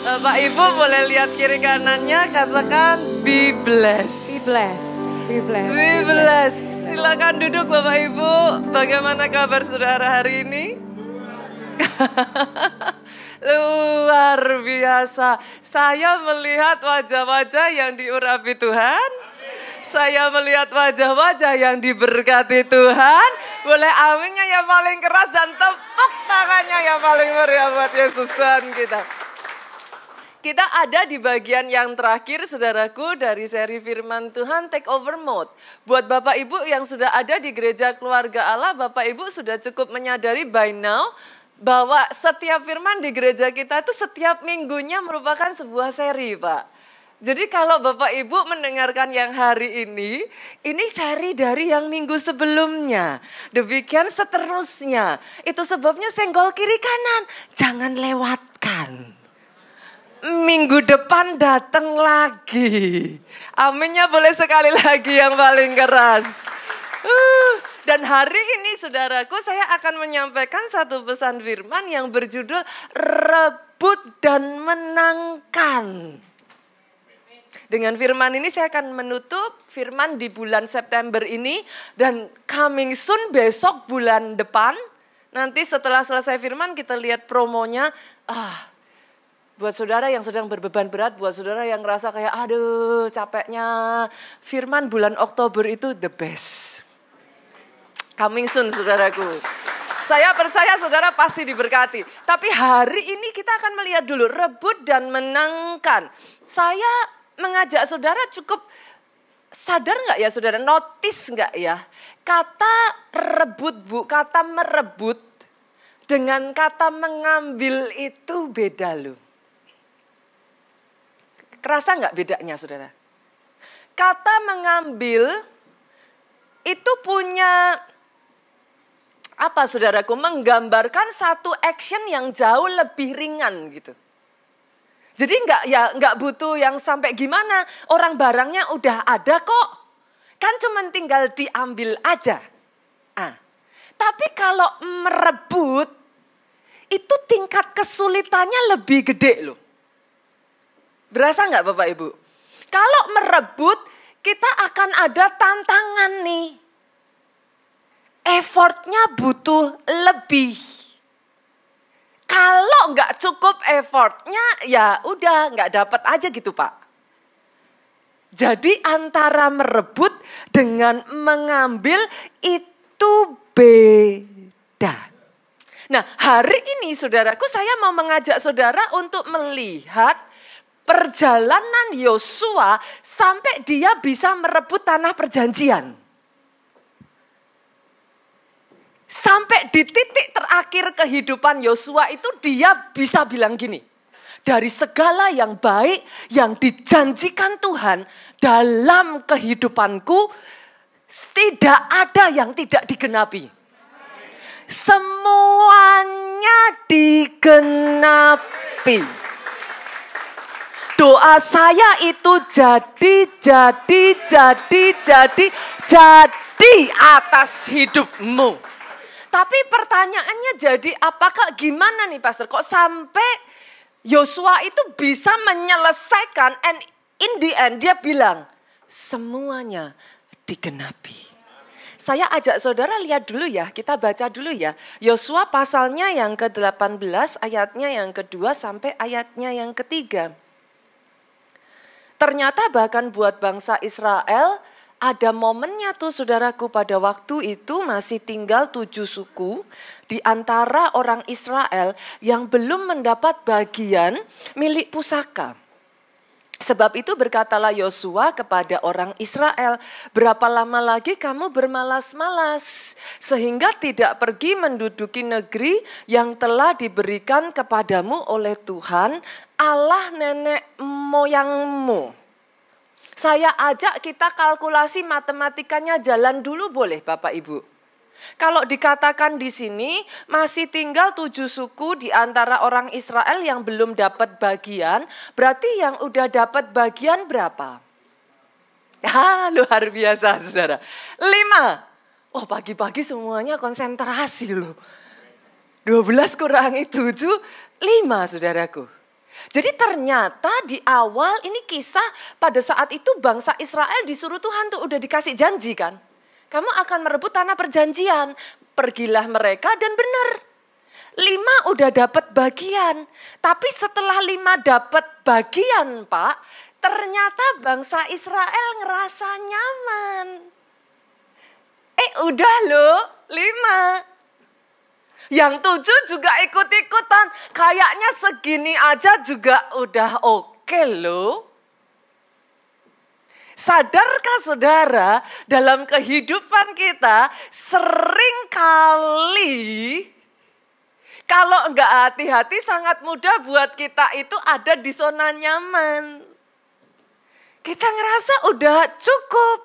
Bapak Ibu boleh lihat kiri kanannya, katakan be blessed. Be blessed. Be blessed. Be blessed. Silakan duduk Bapak Ibu. Bagaimana kabar saudara hari ini? Luar biasa. Saya melihat wajah-wajah yang diurapi Tuhan. Saya melihat wajah-wajah yang diberkati Tuhan. Boleh aminnya yang paling keras dan tepuk tangannya yang paling meriah buat Yesus Tuhan kita. Kita ada di bagian yang terakhir saudaraku dari seri firman Tuhan Take Over Mode. Buat Bapak Ibu yang sudah ada di gereja keluarga Allah, Bapak Ibu sudah cukup menyadari by now bahwa setiap firman di gereja kita itu setiap minggunya merupakan sebuah seri, Pak. Jadi kalau Bapak Ibu mendengarkan yang hari ini seri dari yang minggu sebelumnya. Demikian seterusnya. Itu sebabnya senggol kiri kanan, jangan lewatkan. Minggu depan datang lagi. Aminnya boleh sekali lagi yang paling keras. Dan hari ini saudaraku saya akan menyampaikan satu pesan firman yang berjudul rebut dan menangkan. Dengan firman ini saya akan menutup firman di bulan September ini dan coming soon besok bulan depan. Nanti setelah selesai firman kita lihat promonya. Buat saudara yang sedang berbeban berat, buat saudara yang ngerasa kayak aduh capeknya. Firman bulan Oktober itu the best. Coming soon saudaraku. Saya percaya saudara pasti diberkati. Tapi hari ini kita akan melihat dulu rebut dan menangkan. Saya mengajak saudara cukup sadar nggak ya saudara, notice nggak ya? Kata rebut kata merebut dengan kata mengambil itu beda loh. Kerasa nggak bedanya saudara? Kata mengambil itu punya apa saudaraku? Menggambarkan satu action yang jauh lebih ringan gitu. Jadi nggak butuh yang sampai gimana, orang barangnya udah ada kok. Kan cuma tinggal diambil aja. Tapi kalau merebut, itu tingkat kesulitannya lebih gede loh. Berasa nggak Bapak Ibu? Kalau merebut, kita akan ada tantangan nih. Effortnya butuh lebih. Kalau nggak cukup effortnya, ya udah nggak dapat aja gitu Pak. Jadi antara merebut dengan mengambil itu beda. Nah hari ini saudaraku saya mau mengajak saudara untuk melihat perjalanan Yosua sampai dia bisa merebut tanah perjanjian. Sampai di titik terakhir kehidupan Yosua itu dia bisa bilang gini. Dari segala yang baik yang dijanjikan Tuhan dalam kehidupanku tidak ada yang tidak digenapi. Semuanya digenapi. Doa saya itu jadi atas hidupmu. Tapi pertanyaannya jadi apakah gimana nih Pastor? Kok sampai Yosua itu bisa menyelesaikan and in the end dia bilang semuanya digenapi. Saya ajak saudara lihat dulu ya, kita baca dulu ya. Yosua pasalnya yang ke-18 ayatnya yang kedua sampai ayatnya yang ketiga. Ternyata bahkan buat bangsa Israel ada momennya tuh saudaraku pada waktu itu masih tinggal 7 suku di antara orang Israel yang belum mendapat bagian milik pusaka. Sebab itu berkatalah Yosua kepada orang Israel, berapa lama lagi kamu bermalas-malas sehingga tidak pergi menduduki negeri yang telah diberikan kepadamu oleh Tuhan Allah nenek moyangmu. Saya ajak kita kalkulasi matematikanya jalan dulu boleh Bapak Ibu. Kalau dikatakan di sini masih tinggal 7 suku di antara orang Israel yang belum dapat bagian, berarti yang udah dapat bagian berapa? Luar biasa saudara. 5. Pagi-pagi semuanya konsentrasi loh. 12 kurangi 7, 5 saudaraku. Jadi ternyata di awal ini kisah pada saat itu bangsa Israel disuruh Tuhan tuh udah dikasih janji kan. Kamu akan merebut tanah perjanjian. Pergilah mereka dan benar. 5 udah dapat bagian. Tapi setelah 5 dapat bagian Pak, ternyata bangsa Israel ngerasa nyaman. Udah loh 5. Yang 7 juga ikut-ikutan. Kayaknya segini aja juga udah oke loh. Sadarkah saudara, dalam kehidupan kita sering kali kalau enggak hati-hati sangat mudah buat kita itu ada di zona nyaman. Kita ngerasa udah cukup.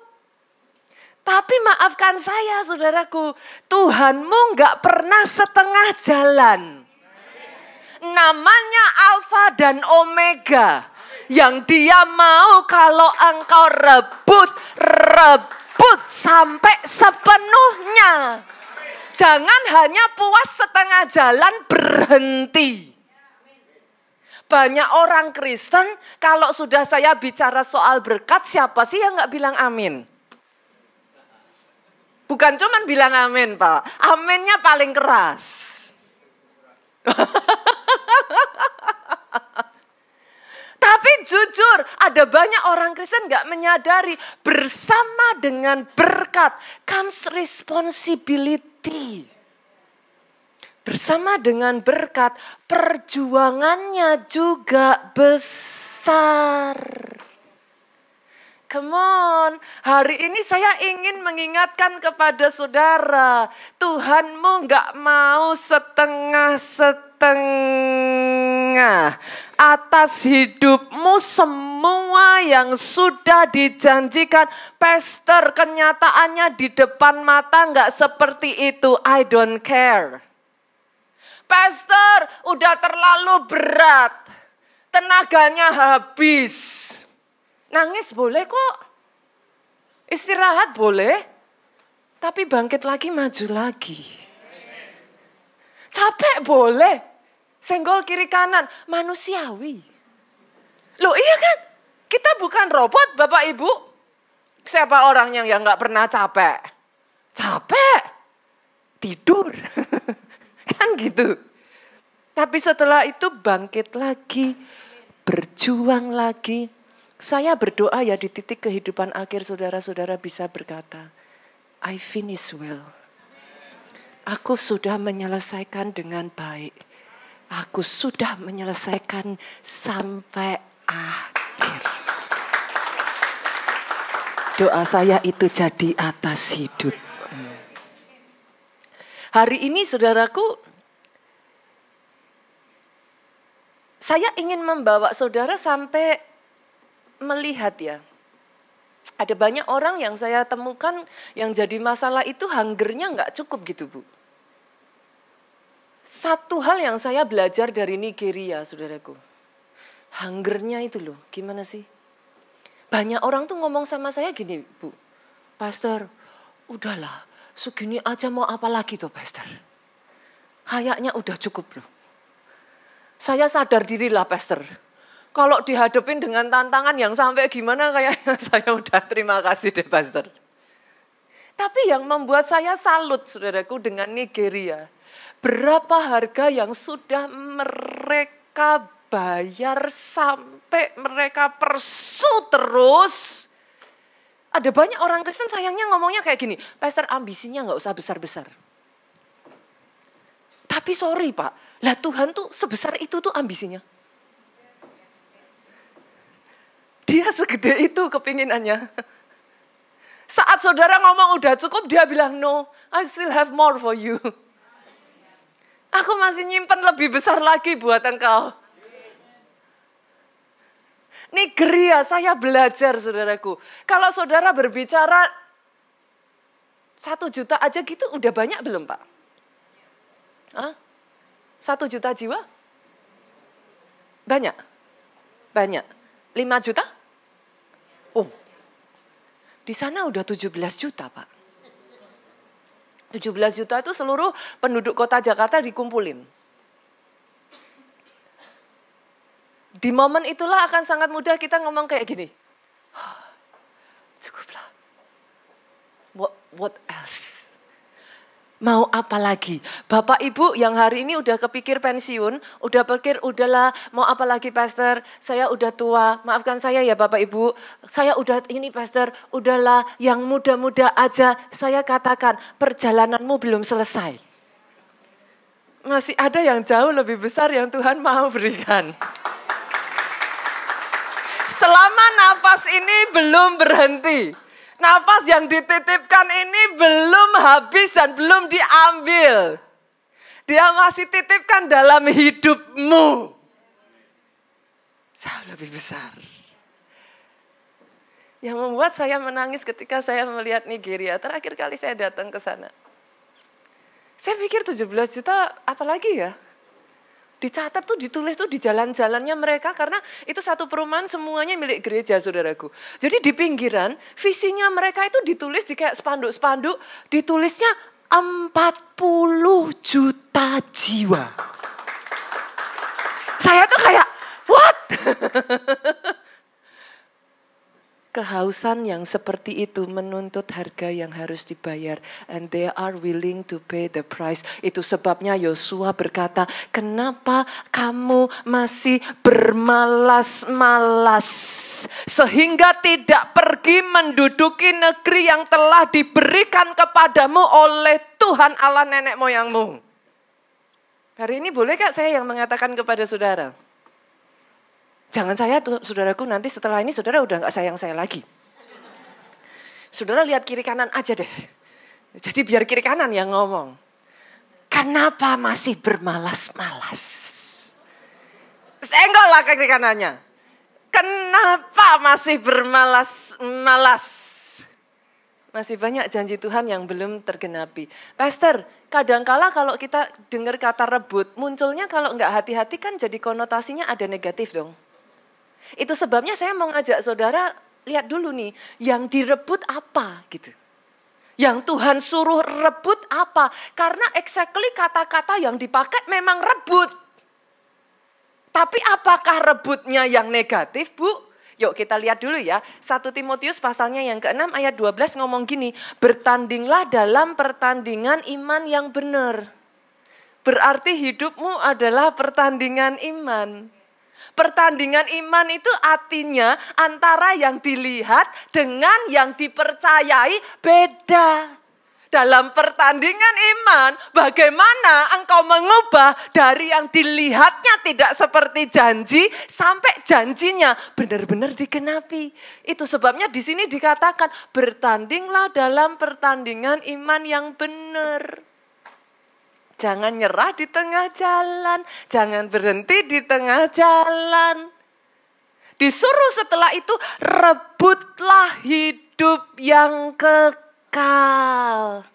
Tapi maafkan saya saudaraku, Tuhanmu enggak pernah setengah jalan. Namanya Alfa dan Omega. Yang dia mau kalau engkau rebut sampai sepenuhnya. Jangan hanya puas setengah jalan berhenti. Banyak orang Kristen kalau sudah saya bicara soal berkat, siapa sih yang gak bilang amin? Bukan cuman bilang amin Pak, aminnya paling keras. Tapi jujur ada banyak orang Kristen gak menyadari bersama dengan berkat comes responsibility. Bersama dengan berkat perjuangannya juga besar. Come on, hari ini saya ingin mengingatkan kepada saudara, Tuhanmu gak mau setengah-setengah. Atas hidupmu semua yang sudah dijanjikan, pastor, kenyataannya di depan mata gak seperti itu, I don't care. Pastor, udah terlalu berat, tenaganya habis. Nangis boleh kok, istirahat boleh, tapi bangkit lagi, maju lagi. Capek boleh, senggol kiri kanan, manusiawi. Loh iya kan, kita bukan robot Bapak Ibu. Siapa orang yang gak pernah capek? Capek, tidur, kan gitu. Tapi setelah itu bangkit lagi, berjuang lagi. Saya berdoa ya di titik kehidupan akhir saudara-saudara bisa berkata, I finish well. Aku sudah menyelesaikan dengan baik. Aku sudah menyelesaikan sampai akhir. Doa saya itu jadi atas hidup. Hari ini saudaraku, saya ingin membawa saudara sampai melihat ya, ada banyak orang yang saya temukan yang jadi masalah itu hungernya gak cukup gitu Bu. Satu hal yang saya belajar dari Nigeria saudaraku, hungernya itu loh gimana sih. Banyak orang tuh ngomong sama saya gini Bu, Pastor udahlah segini aja mau apa lagi tuh Pastor. Kayaknya udah cukup loh. Saya sadar diri lah Pastor. Kalau dihadapin dengan tantangan yang sampai gimana kayaknya saya udah terima kasih deh Pastor. Tapi yang membuat saya salut saudaraku dengan Nigeria. Berapa harga yang sudah mereka bayar sampai mereka persu terus. Ada banyak orang Kristen sayangnya ngomongnya kayak gini. Pastor ambisinya gak usah besar-besar. Tapi sorry Pak, lah Tuhan tuh sebesar itu tuh ambisinya. Dia segede itu kepinginannya. Saat saudara ngomong udah cukup, dia bilang no, I still have more for you. Aku masih nyimpen lebih besar lagi buat engkau. Nigeria saya belajar saudaraku. Kalau saudara berbicara 1 juta aja gitu udah banyak belum Pak? 1 juta jiwa? Banyak? Banyak. 5 juta? Oh, di sana udah 17 juta Pak. 17 juta itu seluruh penduduk kota Jakarta dikumpulin. Di momen itulah akan sangat mudah kita ngomong kayak gini. Cukuplah. What else? Mau apa lagi? Bapak Ibu yang hari ini udah kepikir pensiun, udah pikir udahlah mau apa lagi pastor, saya udah tua, maafkan saya ya Bapak Ibu, saya udah ini pastor, udahlah yang muda-muda aja, saya katakan perjalananmu belum selesai. Masih ada yang jauh lebih besar yang Tuhan mau berikan. Selama nafas ini belum berhenti. Nafas yang dititipkan ini belum habis dan belum diambil. Dia masih titipkan dalam hidupmu. Jauh lebih besar. Yang membuat saya menangis ketika saya melihat Nigeria. Terakhir kali saya datang ke sana. Saya pikir 17 juta apalagi ya. Dicatat tuh, ditulis tuh di jalan-jalannya mereka karena itu satu perumahan semuanya milik gereja, saudaraku. Jadi di pinggiran visinya mereka itu ditulis di kayak spanduk-spanduk, ditulisnya 40 juta jiwa. Saya tuh kayak, what? Kehausan yang seperti itu menuntut harga yang harus dibayar. And they are willing to pay the price. Itu sebabnya Yosua berkata, kenapa kamu masih bermalas-malas. Sehingga tidak pergi menduduki negeri yang telah diberikan kepadamu oleh Tuhan Allah nenek moyangmu. Hari ini boleh gak saya yang mengatakan kepada saudara? Jangan saya tuh, saudaraku, nanti setelah ini saudara udah gak sayang saya lagi. Saudara lihat kiri kanan aja deh. Jadi biar kiri kanan yang ngomong. Kenapa masih bermalas-malas? Senggol lah kiri kanannya. Kenapa masih bermalas-malas? Masih banyak janji Tuhan yang belum tergenapi. Pastor, kadangkala kalau kita dengar kata rebut, munculnya kalau nggak hati-hati kan jadi konotasinya ada negatif dong. Itu sebabnya saya mau ngajak saudara lihat dulu nih, yang direbut apa gitu. Yang Tuhan suruh rebut apa? Karena exactly kata-kata yang dipakai memang rebut. Tapi apakah rebutnya yang negatif, Bu? Yuk kita lihat dulu ya. 1 Timotius pasalnya yang ke-6 ayat 12 ngomong gini. Bertandinglah dalam pertandingan iman yang benar. Berarti hidupmu adalah pertandingan iman. Pertandingan iman itu artinya antara yang dilihat dengan yang dipercayai beda. Dalam pertandingan iman, bagaimana engkau mengubah dari yang dilihatnya tidak seperti janji sampai janjinya benar-benar digenapi. Itu sebabnya di sini dikatakan bertandinglah dalam pertandingan iman yang benar. Jangan nyerah di tengah jalan, jangan berhenti di tengah jalan. Disuruh setelah itu rebutlah hidup yang kekal.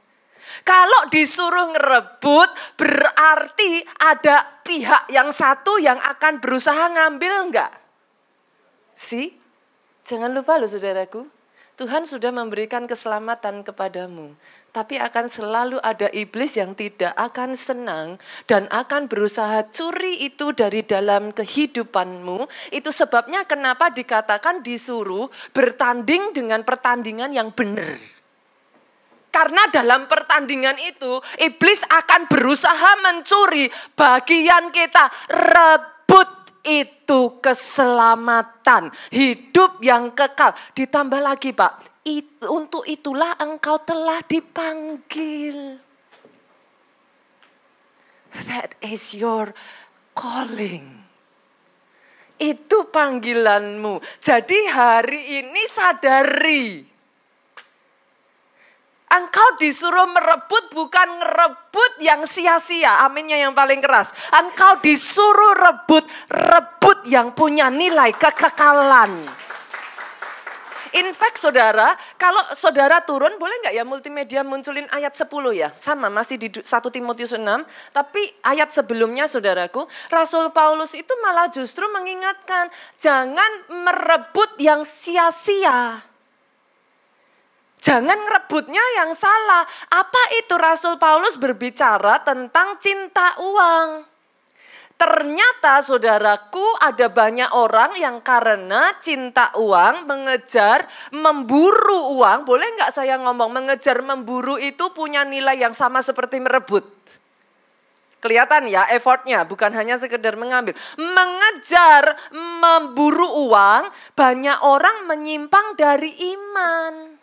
Kalau disuruh ngerebut berarti ada pihak yang satu yang akan berusaha ngambil enggak? Jangan lupa loh saudaraku, Tuhan sudah memberikan keselamatan kepadamu. Tapi akan selalu ada iblis yang tidak akan senang dan akan berusaha curi itu dari dalam kehidupanmu. Itu sebabnya kenapa dikatakan disuruh bertanding dengan pertandingan yang benar. Karena dalam pertandingan itu iblis akan berusaha mencuri bagian kita. Rebut itu keselamatan, hidup yang kekal. Ditambah lagi Pak. Untuk itulah engkau telah dipanggil. That is your calling. Itu panggilanmu. Jadi hari ini sadari. Engkau disuruh merebut bukan ngerebut yang sia-sia. Aminnya yang paling keras. Engkau disuruh rebut yang punya nilai kekekalan. In fact saudara, kalau saudara turun boleh nggak ya multimedia munculin ayat 10 ya? Sama masih di 1 Timotius 6, tapi ayat sebelumnya saudaraku, Rasul Paulus itu malah justru mengingatkan, jangan merebut yang sia-sia. Jangan ngerebutnya yang salah. Apa itu Rasul Paulus berbicara tentang cinta uang? Ternyata saudaraku ada banyak orang yang karena cinta uang, mengejar, memburu uang. Boleh nggak saya ngomong mengejar, memburu itu punya nilai yang sama seperti merebut. Kelihatan ya effortnya, bukan hanya sekedar mengambil. Mengejar, memburu uang, banyak orang menyimpang dari iman.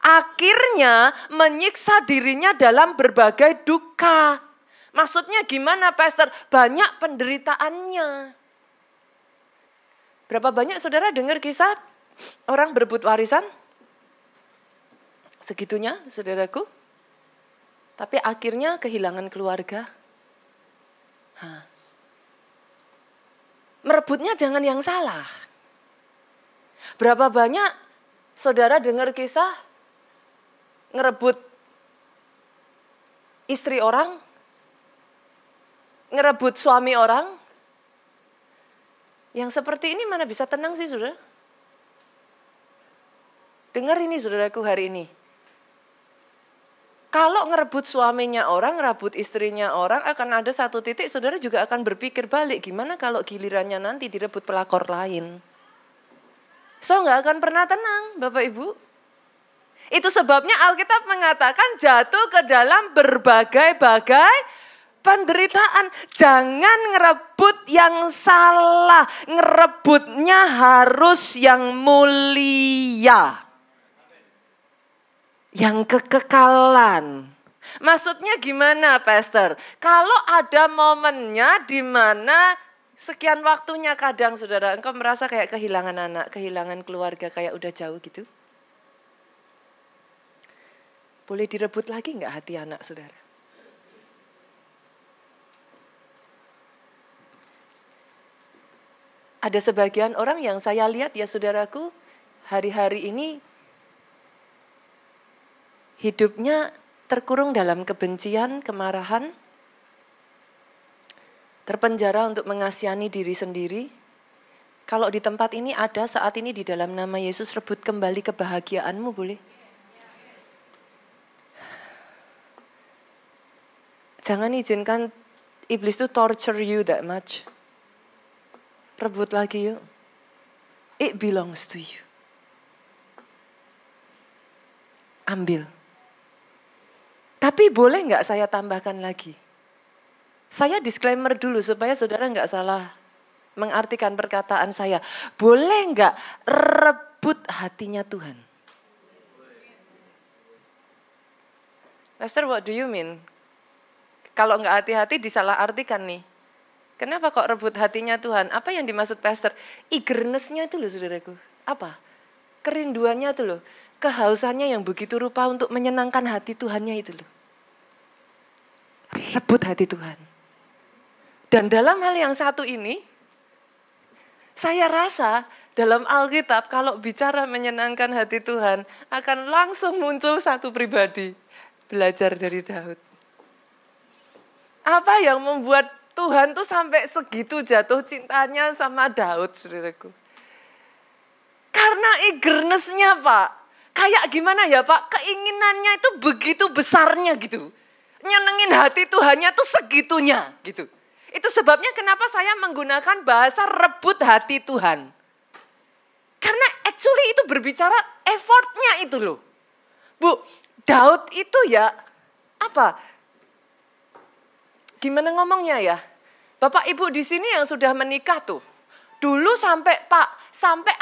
Akhirnya menyiksa dirinya dalam berbagai duka. Maksudnya gimana pastor? Banyak penderitaannya. Berapa banyak saudara dengar kisah orang berebut warisan? Segitunya saudaraku. Tapi akhirnya kehilangan keluarga. Merebutnya jangan yang salah. Berapa banyak saudara dengar kisah ngerebut istri orang? Ngerebut suami orang, yang seperti ini mana bisa tenang sih saudara? Dengar ini saudaraku hari ini. Kalau ngerebut suaminya orang, ngerebut istrinya orang, akan ada satu titik saudara juga akan berpikir balik. Gimana kalau gilirannya nanti direbut pelakor lain? So nggak akan pernah tenang Bapak Ibu. Itu sebabnya Alkitab mengatakan jatuh ke dalam berbagai-bagai penderitaan. Jangan ngerebut yang salah. Ngerebutnya harus yang mulia. Yang kekekalan. Maksudnya gimana pastor? Kalau ada momennya di mana sekian waktunya kadang saudara engkau merasa kayak kehilangan anak, kehilangan keluarga, kayak udah jauh gitu. Boleh direbut lagi nggak hati anak saudara? Ada sebagian orang yang saya lihat ya saudaraku, hari-hari ini hidupnya terkurung dalam kebencian, kemarahan, terpenjara untuk mengasihani diri sendiri. Kalau di tempat ini ada saat ini di dalam nama Yesus, rebut kembali kebahagiaanmu boleh. Jangan izinkan iblis itu torture you that much. Rebut lagi yuk. It belongs to you. Ambil. Tapi boleh nggak saya tambahkan lagi? Saya disclaimer dulu supaya saudara nggak salah mengartikan perkataan saya. Boleh nggak rebut hatinya Tuhan? Pastor, what do you mean? Kalau nggak hati-hati disalah artikan nih. Kenapa kok rebut hatinya Tuhan? Apa yang dimaksud pastor? Eagerness-nya itu loh saudaraku. Apa? Kerinduannya itu loh. Kehausannya yang begitu rupa untuk menyenangkan hati Tuhannya itu loh. Rebut hati Tuhan. Dan dalam hal yang satu ini, saya rasa dalam Alkitab kalau bicara menyenangkan hati Tuhan, akan langsung muncul satu pribadi. Belajar dari Daud. Apa yang membuat Tuhan tuh sampai segitu jatuh cintanya sama Daud, saudaraku. Karena eagerness-nya Pak. Kayak gimana ya Pak, keinginannya itu begitu besarnya gitu. Nyenengin hati Tuhannya tuh segitunya gitu. Itu sebabnya kenapa saya menggunakan bahasa rebut hati Tuhan. Karena actually itu berbicara effortnya itu loh. Bu, Daud itu ya apa? Gimana ngomongnya ya? Bapak Ibu di sini yang sudah menikah tuh. Dulu sampai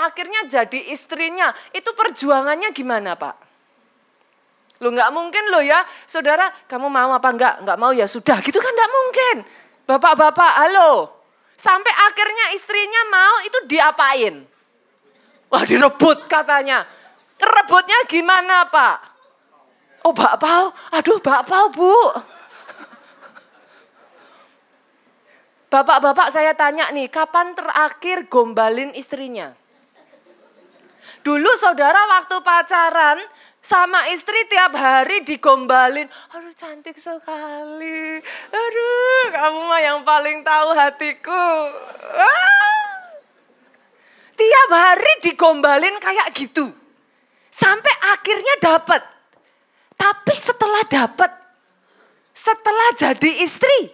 akhirnya jadi istrinya. Itu perjuangannya gimana Pak? Loh nggak mungkin loh ya. Saudara, kamu mau apa enggak? Enggak mau ya sudah. Gitu kan enggak mungkin. Bapak-bapak, halo. Sampai akhirnya istrinya mau itu diapain? Wah direbut katanya. Rebutnya gimana Pak? Oh bakpao, aduh bakpao Bu. Bapak-bapak saya tanya nih, kapan terakhir gombalin istrinya? Dulu saudara waktu pacaran sama istri tiap hari digombalin. Aduh cantik sekali. Aduh kamu mah yang paling tahu hatiku. Tiap hari digombalin kayak gitu. Sampai akhirnya dapat. Tapi setelah dapat, setelah jadi istri.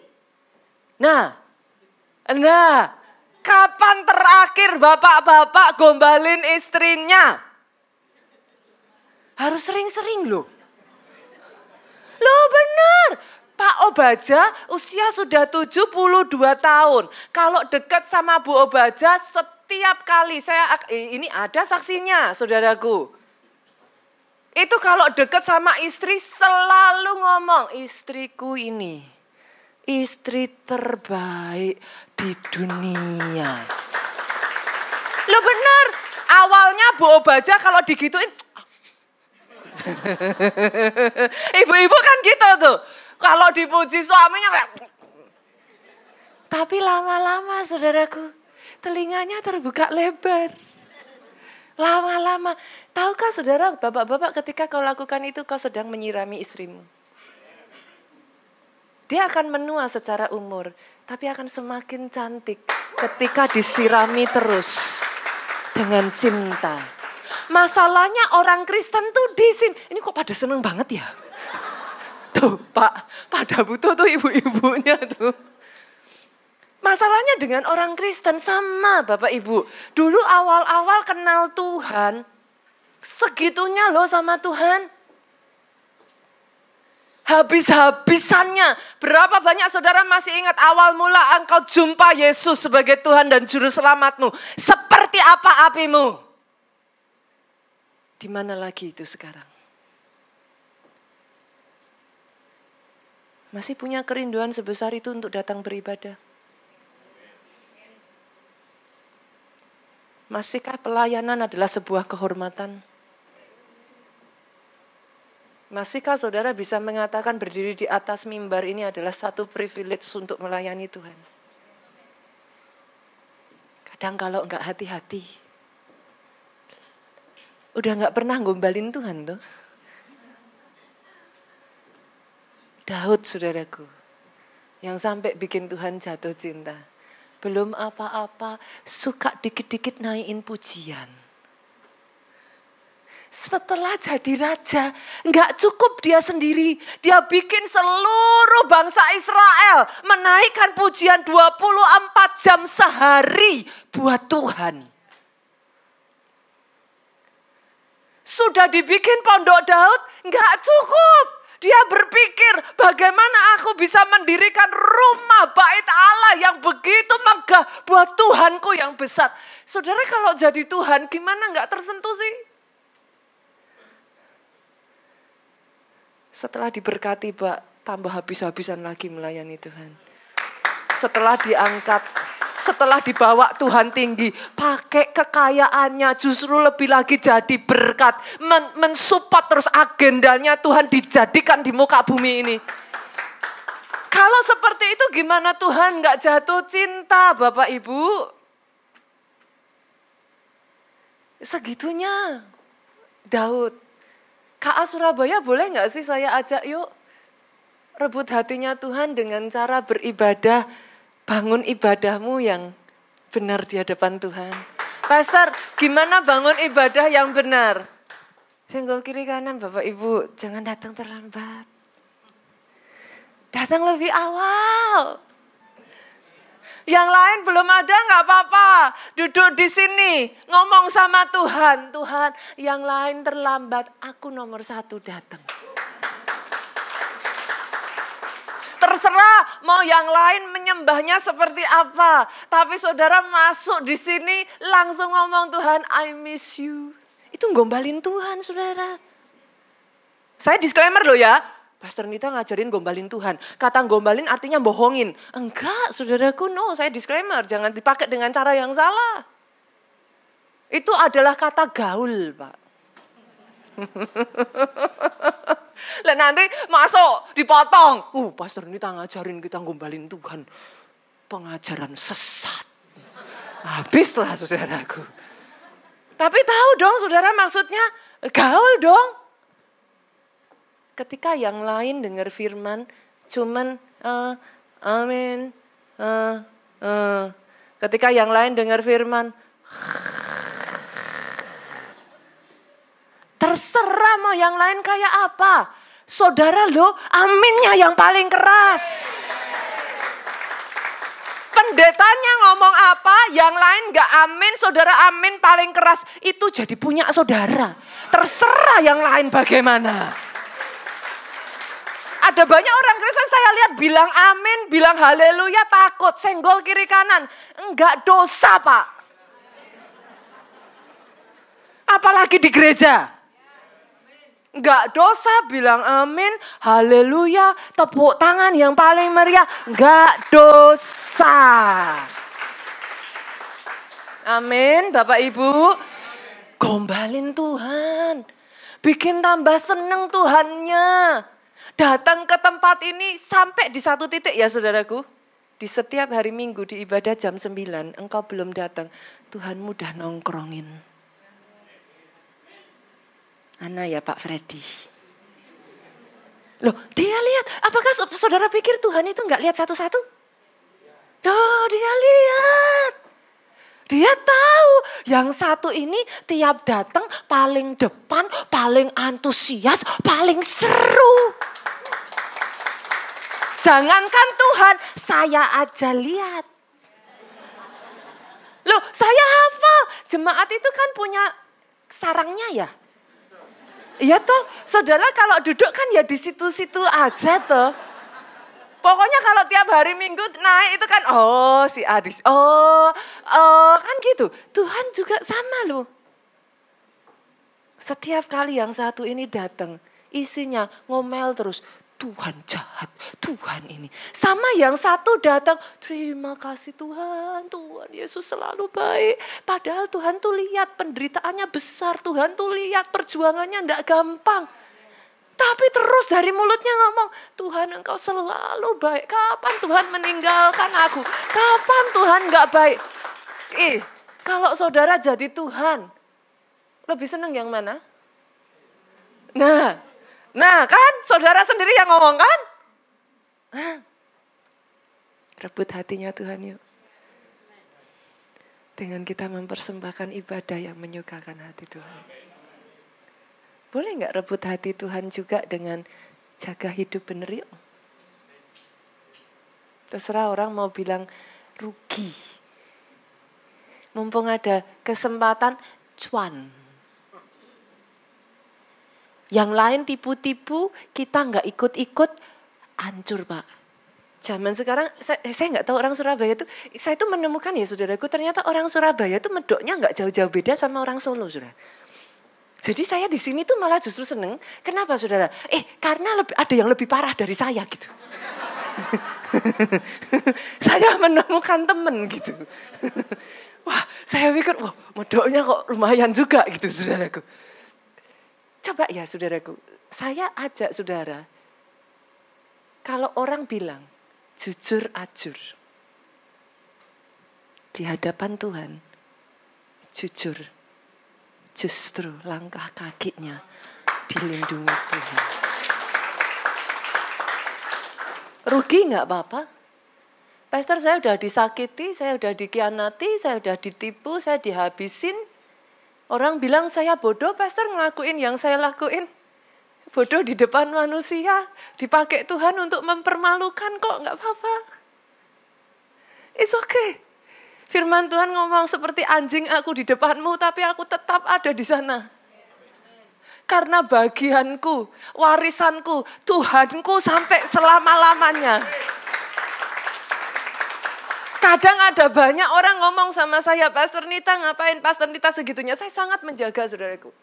Nah, Nah, kapan terakhir bapak-bapak gombalin istrinya? Harus sering-sering loh. Loh benar. Pak Obaja usia sudah 72 tahun. Kalau dekat sama Bu Obaja setiap kali ini ada saksinya saudaraku. Itu kalau dekat sama istri selalu ngomong, istriku ini istri terbaik di dunia. Loh benar, awalnya Bu Obaja kalau digituin, ibu-ibu kan gitu tuh. Kalau dipuji suaminya, tapi lama-lama saudaraku, telinganya terbuka lebar. Lama-lama, tahukah saudara, bapak-bapak ketika kau lakukan itu kau sedang menyirami istrimu. Dia akan menua secara umur, tapi akan semakin cantik ketika disirami terus dengan cinta. Masalahnya orang Kristen tuh ini kok pada seneng banget ya? Tuh Pak, pada butuh tuh ibu-ibunya tuh. Masalahnya dengan orang Kristen sama Bapak Ibu. Dulu awal-awal kenal Tuhan, segitunya loh sama Tuhan. Habis-habisannya. Berapa banyak saudara masih ingat awal mula engkau jumpa Yesus sebagai Tuhan dan Juru Selamatmu. Seperti apa apimu? Di mana lagi itu sekarang? Masih punya kerinduan sebesar itu untuk datang beribadah? Masihkah pelayanan adalah sebuah kehormatan? Masihkah saudara bisa mengatakan berdiri di atas mimbar ini adalah satu privilege untuk melayani Tuhan? Kadang kalau enggak hati-hati, udah enggak pernah gombalin Tuhan tuh. Daud saudaraku, yang sampai bikin Tuhan jatuh cinta. Belum apa-apa, suka dikit-dikit naikin pujian. Setelah jadi raja, enggak cukup dia sendiri. Dia bikin seluruh bangsa Israel menaikkan pujian 24 jam sehari buat Tuhan. Sudah dibikin pondok Daud, enggak cukup. Dia berpikir bagaimana aku bisa mendirikan rumah bait Allah yang begitu megah buat Tuhanku yang besar. Saudara kalau jadi Tuhan gimana enggak tersentuh sih? Setelah diberkati Pak, tambah habis-habisan lagi melayani Tuhan. Setelah diangkat, setelah dibawa Tuhan tinggi, pakai kekayaannya justru lebih lagi jadi berkat. Mensupport terus agendanya Tuhan dijadikan di muka bumi ini. Kalau seperti itu gimana Tuhan gak jatuh cinta Bapak Ibu? Segitunya Daud. KA Surabaya boleh gak sih saya ajak yuk? Rebut hatinya Tuhan dengan cara beribadah. Bangun ibadahmu yang benar di hadapan Tuhan. Pastor, gimana bangun ibadah yang benar? Senggol kiri kanan Bapak Ibu, jangan datang terlambat. Datang lebih awal. Yang lain belum ada gak apa-apa. Duduk di sini, ngomong sama Tuhan. Tuhan, yang lain terlambat, aku nomor 1 datang. Terserah mau yang lain menyembahnya seperti apa. Tapi saudara masuk di sini langsung ngomong Tuhan, I miss you. Itu gombalin Tuhan saudara. Saya disclaimer loh ya. Pastor Nita ngajarin gombalin Tuhan. Kata gombalin artinya bohongin. Enggak saudaraku, no, saya disclaimer. Jangan dipakai dengan cara yang salah. Itu adalah kata gaul Pak. Lah nanti masuk dipotong. Pastor Nita ngajarin kita gombalin Tuhan. Pengajaran sesat. Habislah saudaraku. Tapi tahu dong saudara maksudnya gaul dong. Ketika yang lain dengar firman cuman amin. Ketika yang lain dengar firman terserah mau yang lain kayak apa. Saudara lo aminnya yang paling keras. Pendetanya ngomong apa, yang lain gak amin, saudara amin paling keras. Itu jadi punya saudara. Terserah yang lain bagaimana. Ada banyak orang Kristen saya lihat bilang amin, bilang haleluya, takut, senggol kiri kanan. Enggak dosa, Pak. Apalagi di gereja. Enggak dosa bilang amin, haleluya, tepuk tangan yang paling meriah. Enggak dosa. Amin, Bapak Ibu. Gombalin Tuhan. Bikin tambah seneng Tuhannya. Datang ke tempat ini sampai di satu titik ya saudaraku. Di setiap hari Minggu di ibadah jam 9 engkau belum datang. Tuhan mudah nongkrongin. Ana ya Pak Freddy. Loh dia lihat. Apakah saudara pikir Tuhan itu gak lihat satu-satu? Loh dia lihat. Dia tahu yang satu ini tiap datang paling depan, paling antusias, paling seru. Jangankan Tuhan, saya aja lihat. Loh, saya hafal. Jemaat itu kan punya sarangnya ya. Iya toh, saudara kalau duduk kan ya di situ-situ aja toh. Pokoknya kalau tiap hari Minggu naik itu kan, oh si Adis, kan gitu. Tuhan juga sama loh. Setiap kali yang satu ini datang, isinya ngomel terus. Tuhan jahat, Tuhan ini. Sama yang satu datang, terima kasih Tuhan, Tuhan Yesus selalu baik. Padahal Tuhan tuh lihat penderitaannya besar, Tuhan tuh lihat perjuangannya enggak gampang. Tapi terus dari mulutnya ngomong, Tuhan engkau selalu baik. Kapan Tuhan meninggalkan aku? Kapan Tuhan enggak baik? Kalau saudara jadi Tuhan, lebih senang yang mana? Nah kan saudara sendiri yang ngomong kan? Rebut hatinya Tuhan yuk. Dengan kita mempersembahkan ibadah yang menyukakan hati Tuhan. Boleh gak rebut hati Tuhan juga dengan jaga hidup bener yuk? Terserah orang mau bilang rugi. Mumpung ada kesempatan cuan. Yang lain tipu-tipu, kita nggak ikut-ikut, hancur Pak. Zaman sekarang, saya nggak tahu orang Surabaya itu, saya itu menemukan ya saudaraku, ternyata orang Surabaya itu medoknya nggak jauh-jauh beda sama orang Solo, saudara. Jadi saya di sini tuh malah justru seneng. Kenapa saudara? Karena ada yang lebih parah dari saya gitu. Saya menemukan temen gitu. Wah, saya pikir, wah medoknya kok lumayan juga gitu saudaraku. Coba ya saudaraku, saya ajak saudara, kalau orang bilang jujur ajur, di hadapan Tuhan, jujur, justru langkah kakinya dilindungi Tuhan. Rugi gak apa-apa? Pastor saya udah disakiti, saya udah dikhianati, saya udah ditipu, saya dihabisin. Orang bilang saya bodoh, pastor ngelakuin yang saya lakuin. Bodoh di depan manusia, dipakai Tuhan untuk mempermalukan kok, gak apa-apa. It's okay. Firman Tuhan ngomong seperti anjing aku di depanmu, tapi aku tetap ada di sana. Karena bagianku, warisanku, Tuhanku sampai selama-lamanya. Kadang ada banyak orang ngomong sama saya, Pastor Nita ngapain, Pastor Nita segitunya. Saya sangat menjaga saudaraku.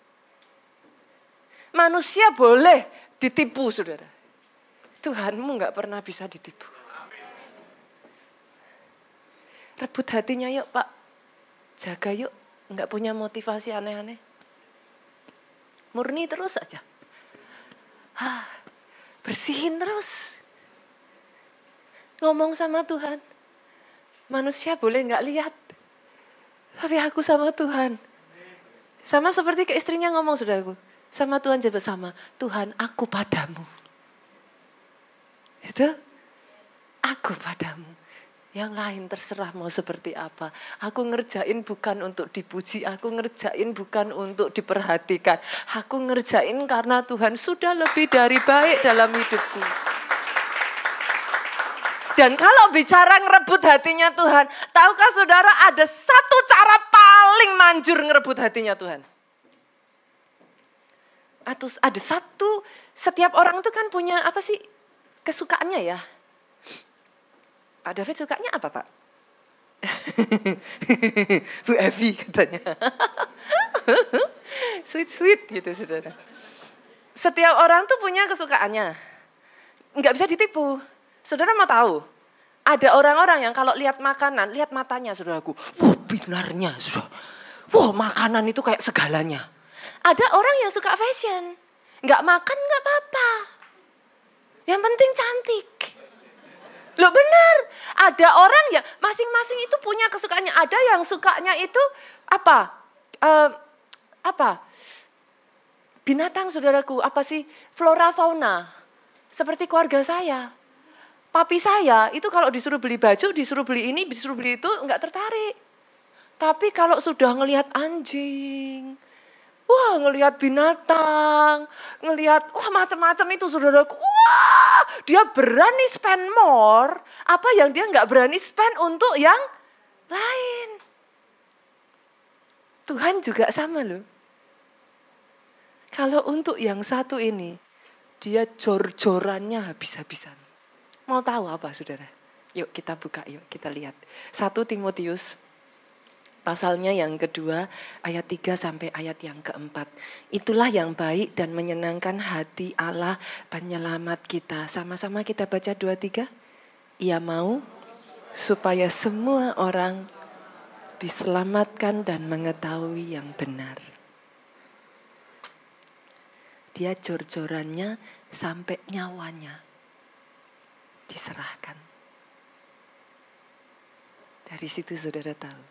Manusia boleh ditipu saudara. Tuhanmu gak pernah bisa ditipu. Rebut hatinya yuk Pak. Jaga yuk, gak punya motivasi aneh-aneh. Murni terus aja. Bersihin terus. Ngomong sama Tuhan. Manusia boleh gak lihat. Tapi aku sama Tuhan. Sama seperti ke istrinya ngomong saudaraku. Sama Tuhan jawab sama. Tuhan aku padamu. Itu. Aku padamu. Yang lain terserah mau seperti apa. Aku ngerjain bukan untuk dipuji. Aku ngerjain bukan untuk diperhatikan. Aku ngerjain karena Tuhan sudah lebih dari baik dalam hidupku. Dan kalau bicara ngerebut hatinya Tuhan, tahukah saudara ada satu cara paling manjur ngerebut hatinya Tuhan? Atau ada satu, setiap orang itu kan punya apa sih kesukaannya ya? Pak David sukanya apa Pak? Bu Evi katanya. Sweet gitu saudara. Setiap orang tuh punya kesukaannya. Nggak bisa ditipu. Saudara mau tahu? Ada orang-orang yang kalau lihat makanan, lihat matanya saudaraku. Wah binarnya saudara. Wah makanan itu kayak segalanya. Ada orang yang suka fashion. Nggak makan nggak apa-apa. Yang penting cantik. Loh benar, ada orang yang masing-masing itu punya kesukaannya. Ada yang sukanya itu apa? Binatang saudaraku, apa sih? Flora fauna. Seperti keluarga saya. Papi saya itu kalau disuruh beli baju, disuruh beli ini, disuruh beli itu enggak tertarik. Tapi kalau sudah ngelihat anjing, wah ngelihat binatang, ngelihat wah macam-macam itu saudaraku. Wah dia berani spend more. Apa yang dia enggak berani spend untuk yang lain. Tuhan juga sama loh. Kalau untuk yang satu ini, dia jor-jorannya habis-habisan. Mau tahu apa saudara? Yuk kita buka, yuk kita lihat. 1 Timotius pasalnya yang kedua, ayat 3 sampai ayat yang keempat. Itulah yang baik dan menyenangkan hati Allah penyelamat kita. Sama-sama kita baca 2-3. Ia mau supaya semua orang diselamatkan dan mengetahui yang benar. Dia jor-jorannya sampai nyawanya diserahkan. Dari situ saudara tahu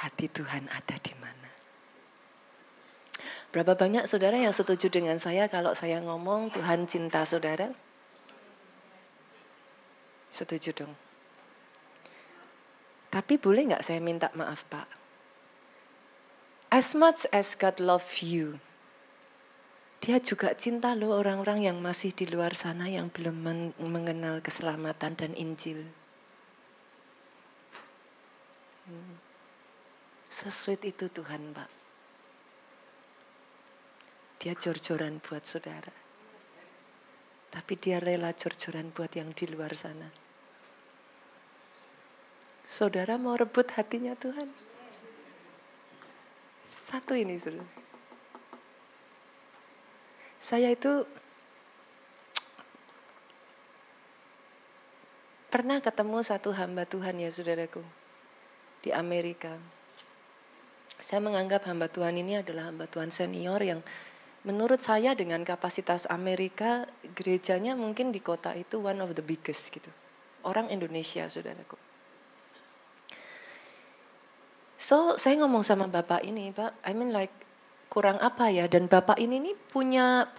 hati Tuhan ada di mana. Berapa banyak saudara yang setuju dengan saya kalau saya ngomong Tuhan cinta saudara? Setuju dong. Tapi boleh gak saya minta maaf Pak? As much as God love you, Dia juga cinta loh orang-orang yang masih di luar sana yang belum mengenal keselamatan dan Injil. Sesuit itu Tuhan Pak. Dia jor-joran buat saudara. Tapi dia rela jor-joran buat yang di luar sana. Saudara mau rebut hatinya Tuhan? Satu ini saudara. Saya itu pernah ketemu satu hamba Tuhan ya saudaraku. Di Amerika. Saya menganggap hamba Tuhan ini adalah hamba Tuhan senior yang menurut saya dengan kapasitas Amerika, gerejanya mungkin di kota itu one of the biggest gitu. Orang Indonesia saudaraku. So saya ngomong sama bapak ini, Pak, I mean like kurang apa ya, dan bapak ini nih punya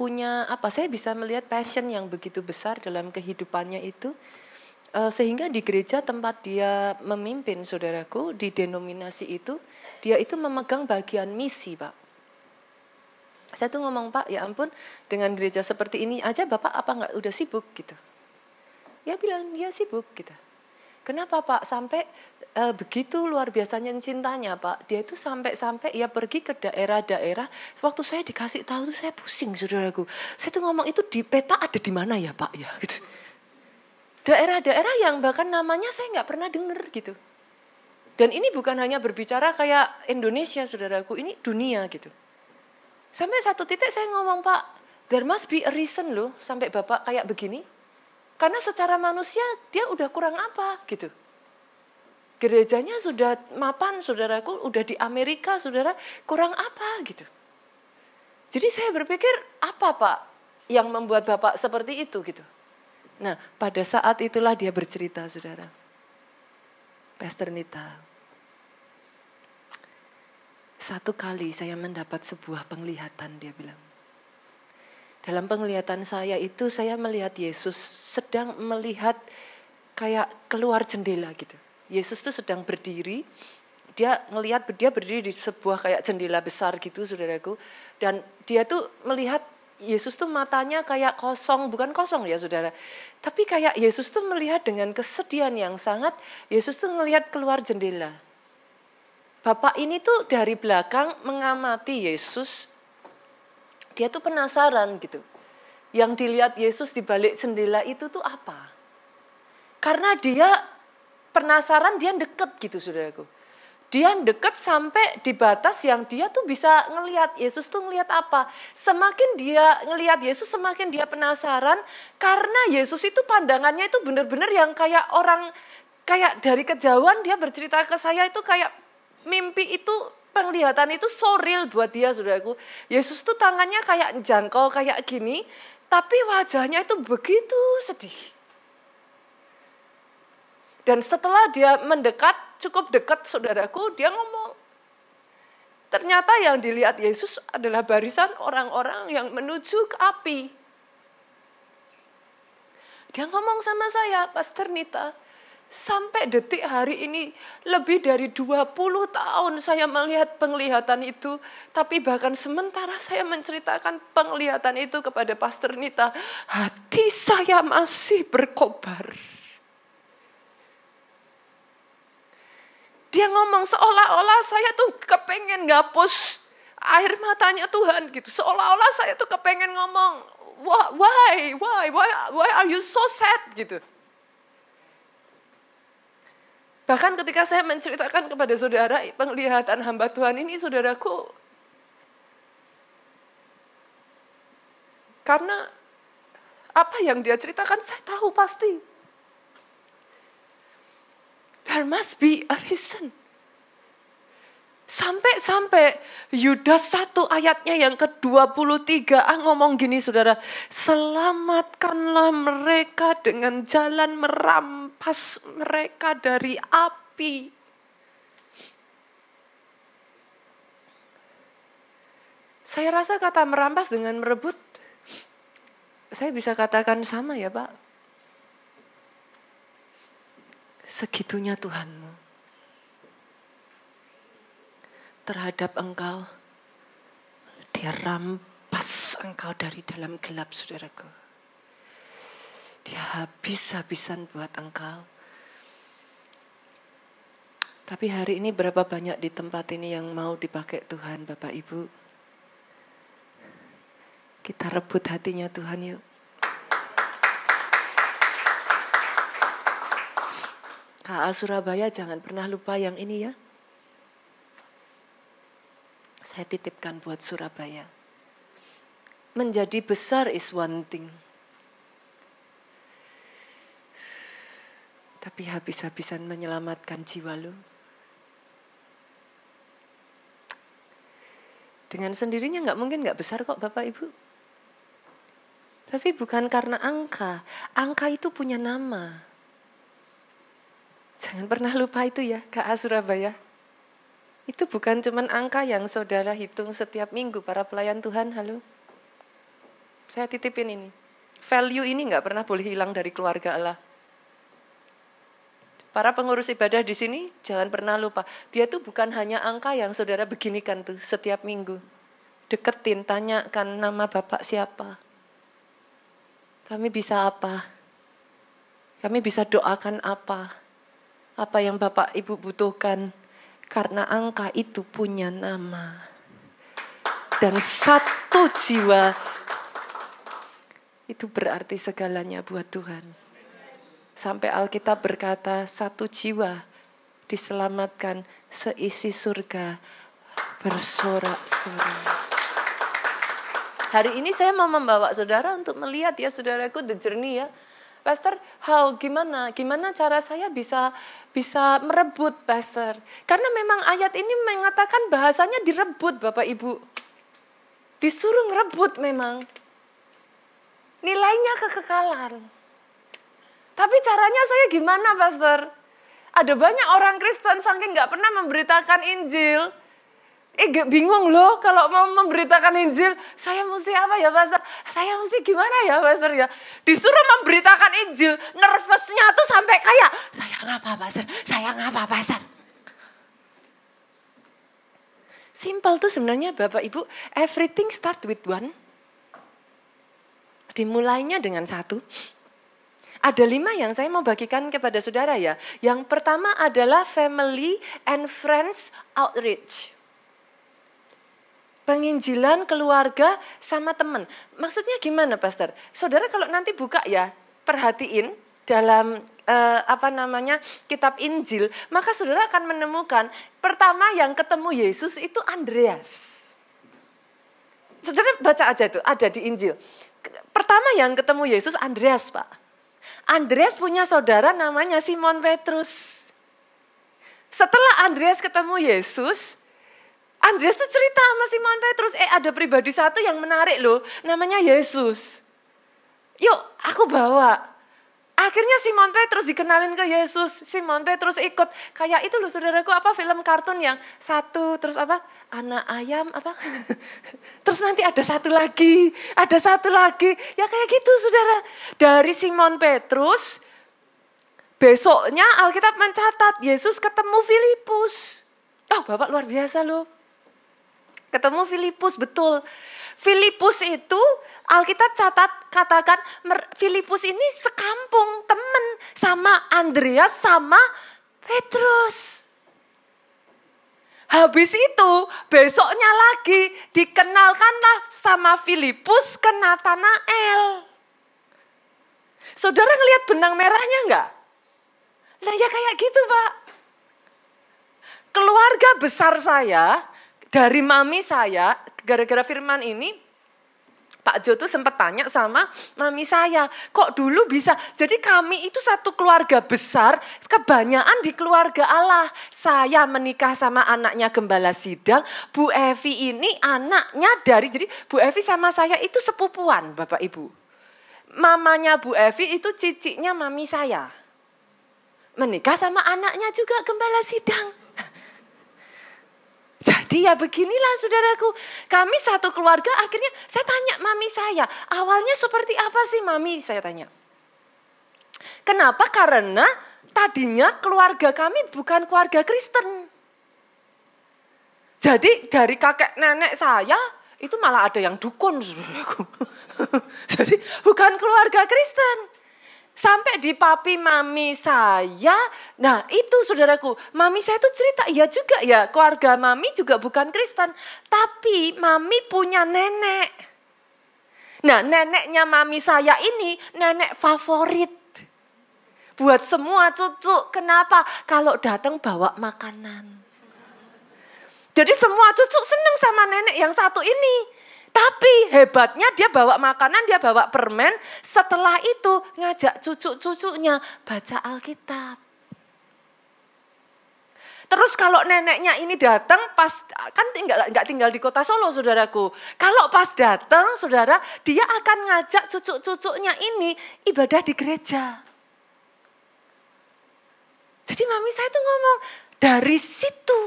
apa, saya bisa melihat passion yang begitu besar dalam kehidupannya itu, sehingga di gereja tempat dia memimpin saudaraku, di denominasi itu, dia itu memegang bagian misi Pak. Saya tuh ngomong Pak, ya ampun dengan gereja seperti ini aja Bapak apa nggak udah sibuk gitu. Ya bilang dia sibuk gitu. Kenapa Pak sampai begitu luar biasanya cintanya Pak. Dia itu sampai ya pergi ke daerah-daerah. Waktu saya dikasih tahu tuh saya pusing saudaraku. Saya tuh ngomong itu di peta ada di mana ya Pak ya gitu. Daerah-daerah yang bahkan namanya saya nggak pernah dengar gitu. Dan ini bukan hanya berbicara kayak Indonesia saudaraku, ini dunia gitu. Sampai satu titik saya ngomong Pak, there must be a reason loh sampai Bapak kayak begini. Karena secara manusia dia udah kurang apa gitu. Gerejanya sudah mapan saudaraku, udah di Amerika saudara, kurang apa gitu. Jadi saya berpikir apa Pak yang membuat Bapak seperti itu gitu. Nah pada saat itulah dia bercerita saudara. Pastor Nita. Satu kali saya mendapat sebuah penglihatan dia bilang. Dalam penglihatan saya itu saya melihat Yesus sedang melihat kayak keluar jendela gitu. Yesus tuh sedang berdiri, dia berdiri di sebuah kayak jendela besar gitu saudaraku. Dan dia tuh melihat Yesus tuh matanya kayak kosong, bukan kosong ya saudara. Tapi kayak Yesus tuh melihat dengan kesedihan yang sangat, Yesus tuh melihat keluar jendela. Bapak ini tuh dari belakang mengamati Yesus, dia tuh penasaran gitu. Yang dilihat Yesus di balik jendela itu tuh apa? Karena dia penasaran, dia deket gitu saudaraku. Dia deket sampai di batas yang dia tuh bisa ngelihat Yesus tuh ngelihat apa. Semakin dia ngelihat Yesus, semakin dia penasaran. Karena Yesus itu pandangannya itu benar-benar yang kayak orang, kayak dari kejauhan dia bercerita ke saya itu kayak mimpi itu, penglihatan itu so real buat dia saudaraku. Yesus tuh tangannya kayak jangkau kayak gini, tapi wajahnya itu begitu sedih. Dan setelah dia mendekat, cukup dekat saudaraku, dia ngomong. Ternyata yang dilihat Yesus adalah barisan orang-orang yang menuju ke api. Dia ngomong sama saya, Pastor Nita, sampai detik hari ini lebih dari 20 tahun saya melihat penglihatan itu. Tapi bahkan sementara saya menceritakan penglihatan itu kepada Pastor Nita, hati saya masih berkobar. Dia ngomong seolah-olah saya tuh kepengen ngapus air matanya Tuhan gitu. Seolah-olah saya tuh kepengen ngomong, why are you so sad gitu. Bahkan ketika saya menceritakan kepada saudara penglihatan hamba Tuhan ini, saudaraku, karena apa yang dia ceritakan saya tahu pasti. There must be a reason. Sampai Yudas 1 ayatnya yang ke-23 ngomong gini saudara. Selamatkanlah mereka dengan jalan merampas mereka dari api. Saya rasa kata merampas dengan merebut, saya bisa katakan sama ya Pak. Segitunya Tuhanmu terhadap engkau. Dia rampas engkau dari dalam gelap saudaraku. Dia habis-habisan buat engkau. Tapi hari ini berapa banyak di tempat ini yang mau dipakai Tuhan Bapak Ibu. Kita rebut hatinya Tuhan yuk. KA Surabaya jangan pernah lupa yang ini ya. Saya titipkan buat Surabaya. Menjadi besar is one thing. Tapi habis-habisan menyelamatkan jiwa lu. Dengan sendirinya gak mungkin gak besar kok Bapak Ibu. Tapi bukan karena angka. Angka itu punya nama. Jangan pernah lupa itu ya, KA Surabaya. Itu bukan cuman angka yang saudara hitung setiap minggu para pelayan Tuhan, halo. Saya titipin ini. Value ini gak pernah boleh hilang dari keluarga Allah. Para pengurus ibadah di sini, jangan pernah lupa. Dia tuh bukan hanya angka yang saudara beginikan tuh setiap minggu. Deketin, tanyakan nama Bapak siapa. Kami bisa apa? Kami bisa doakan apa? Apa yang Bapak Ibu butuhkan, karena angka itu punya nama. Dan satu jiwa itu berarti segalanya buat Tuhan. Sampai Alkitab berkata satu jiwa diselamatkan seisi surga bersorak-sorai. Hari ini saya mau membawa saudara untuk melihat ya saudaraku the journey ya. Pastor, gimana cara saya bisa merebut, Pastor? Karena memang ayat ini mengatakan bahasanya direbut, Bapak Ibu. Disuruh ngerebut memang. Nilainya kekekalan. Tapi caranya saya gimana, Pastor? Ada banyak orang Kristen saking gak pernah memberitakan Injil. Bingung loh kalau mau memberitakan Injil. Saya mesti apa ya Pastor? Saya mesti gimana ya Pastor ya? Disuruh memberitakan Injil, nervousnya tuh sampai kayak, saya ngapa Pastor? Saya ngapa Pastor? Simple tuh sebenarnya Bapak Ibu, everything start with one. Dimulainya dengan 1. Ada 5 yang saya mau bagikan kepada saudara ya. Yang pertama adalah family and friends outreach. Penginjilan keluarga sama teman. Maksudnya gimana, Pastor? Saudara kalau nanti buka ya, perhatiin dalam kitab Injil, maka saudara akan menemukan pertama yang ketemu Yesus itu Andreas. Saudara baca aja itu, ada di Injil. Pertama yang ketemu Yesus Andreas, Pak. Andreas punya saudara namanya Simon Petrus. Setelah Andreas ketemu Yesus, Andreas tuh cerita sama Simon Petrus, ada pribadi satu yang menarik loh, namanya Yesus. Yuk, aku bawa. Akhirnya Simon Petrus dikenalin ke Yesus. Simon Petrus ikut. Kayak itu loh saudaraku, film kartun yang satu, terus anak ayam, terus nanti ada satu lagi. Ya kayak gitu saudara. Dari Simon Petrus, besoknya Alkitab mencatat, Yesus ketemu Filipus. Bapak luar biasa loh. Ketemu Filipus, betul. Filipus itu Alkitab katakan Filipus ini sekampung temen sama Andreas sama Petrus. Habis itu besoknya lagi dikenalkanlah sama Filipus ke Natanael. Saudara ngelihat benang merahnya enggak? Nah ya kayak gitu Pak. Keluarga besar saya, dari mami saya, gara-gara firman ini, Pak Jo tuh sempat tanya sama mami saya, kok dulu bisa? Jadi kami itu satu keluarga besar, kebanyakan di keluarga Allah. Saya menikah sama anaknya Gembala Sidang, Bu Evi ini anaknya jadi Bu Evi sama saya itu sepupuan Bapak Ibu. Mamanya Bu Evi itu ciciknya mami saya. Menikah sama anaknya juga Gembala Sidang. Jadi ya beginilah saudaraku, kami satu keluarga. Akhirnya saya tanya mami saya, awalnya seperti apa sih mami? Saya tanya. Kenapa? Karena tadinya keluarga kami bukan keluarga Kristen. Jadi dari kakek nenek saya, itu malah ada yang dukun saudaraku. Jadi bukan keluarga Kristen. Sampai di papi mami saya, nah itu saudaraku, mami saya tuh cerita, iya juga ya keluarga mami juga bukan Kristen. Tapi mami punya nenek. Nah neneknya mami saya ini nenek favorit. Buat semua cucu, kenapa? Kalau datang bawa makanan. Jadi semua cucu seneng sama nenek yang satu ini. Tapi hebatnya dia bawa makanan, dia bawa permen. Setelah itu ngajak cucu-cucunya baca Alkitab. Terus kalau neneknya ini datang pas, kan nggak tinggal di kota Solo saudaraku. Kalau pas datang saudara, dia akan ngajak cucu-cucunya ini ibadah di gereja. Jadi mami saya tuh ngomong dari situ.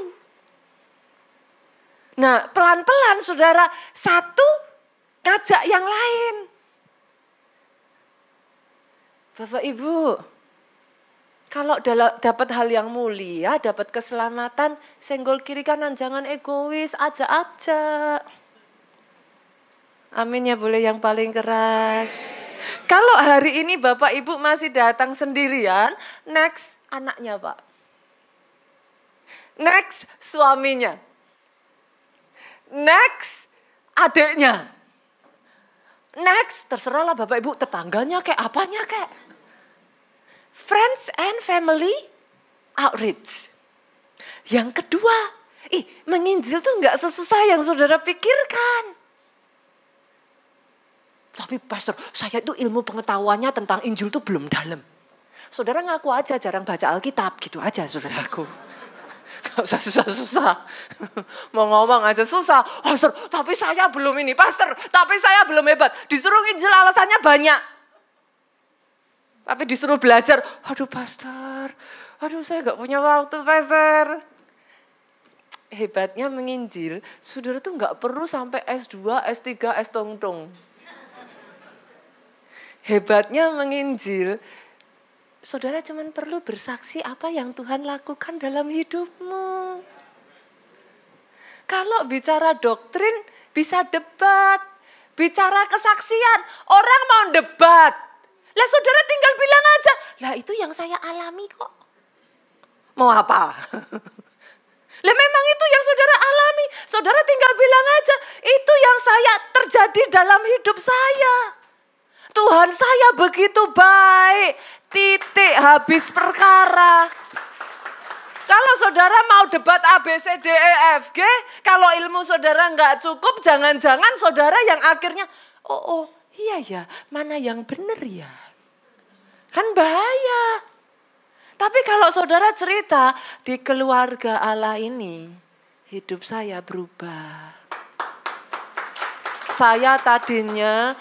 Nah pelan-pelan saudara, satu ngajak yang lain. Bapak Ibu, kalau dapat hal yang mulia, dapat keselamatan, senggol kiri kanan, jangan egois, ajak-ajak. Amin ya, boleh yang paling keras. Kalau hari ini Bapak Ibu masih datang sendirian, next anaknya Pak. Next suaminya. Next adiknya. Next terserahlah Bapak Ibu, tetangganya kayak apanya kayak. Friends and family outreach. Yang kedua, menginjil tuh gak sesusah yang saudara pikirkan. Tapi pastor, saya itu ilmu pengetahuannya tentang Injil tuh belum dalam. Saudara ngaku aja jarang baca Alkitab, gitu aja saudaraku. Gak usah susah-susah. Mau ngomong aja susah. Pastor, tapi saya belum ini. Pastor, tapi saya belum hebat. Disuruh Injil alasannya banyak. Tapi disuruh belajar. Aduh pastor, saya gak punya waktu pastor. Hebatnya menginjil, saudara tuh gak perlu sampai S2, S3, S-tong-tong. Hebatnya menginjil, saudara cuma perlu bersaksi apa yang Tuhan lakukan dalam hidupmu. Kalau bicara doktrin bisa debat, Bicara kesaksian, orang mau debat. Lah saudara tinggal bilang aja, lah itu yang saya alami kok. Mau apa? Lah memang itu yang saudara alami. Saudara tinggal bilang aja, itu yang saya terjadi dalam hidup saya. Tuhan saya begitu baik. Titik, habis perkara. Kalau saudara mau debat A, B, C, D, E, F, G, kalau ilmu saudara nggak cukup, jangan-jangan saudara yang akhirnya, oh iya ya, mana yang benar ya? Kan bahaya. Tapi kalau saudara cerita, di keluarga Allah ini, hidup saya berubah. Saya tadinya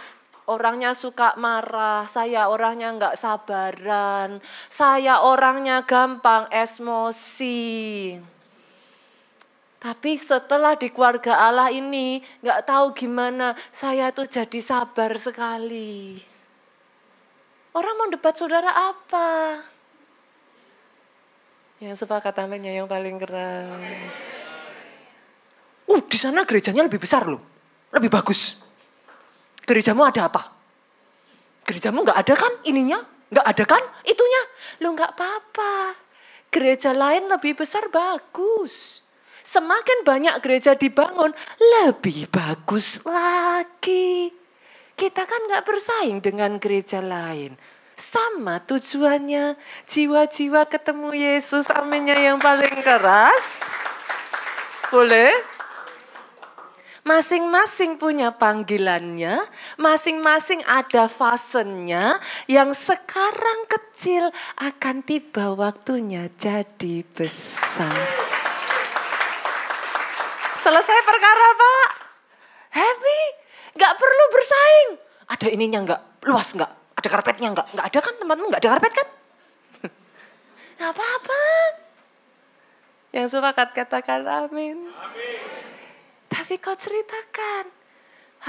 orangnya suka marah, saya orangnya nggak sabaran, saya orangnya gampang emosi. Tapi setelah di keluarga Allah ini, nggak tahu gimana, saya tuh jadi sabar sekali. Orang mau debat saudara apa? Yang sepakat aminnya yang paling keras. Di sana gerejanya lebih besar loh, lebih bagus. Gerejamu ada apa? Gerejamu nggak ada kan ininya? Nggak ada kan itunya? Lo nggak apa-apa. Gereja lain lebih besar bagus. Semakin banyak gereja dibangun, lebih bagus lagi. Kita kan nggak bersaing dengan gereja lain. Sama tujuannya, jiwa-jiwa ketemu Yesus, aminnya yang paling keras. Boleh? Masing-masing punya panggilannya, masing-masing ada fasenya, yang sekarang kecil akan tiba waktunya jadi besar. Selesai perkara Pak, happy, gak perlu bersaing. Ada ininya enggak, luas enggak, ada karpetnya enggak ada kan tempatmu enggak ada karpet kan? Gak apa-apa. Yang sepakat katakan amin. Amin. Tapi kau ceritakan,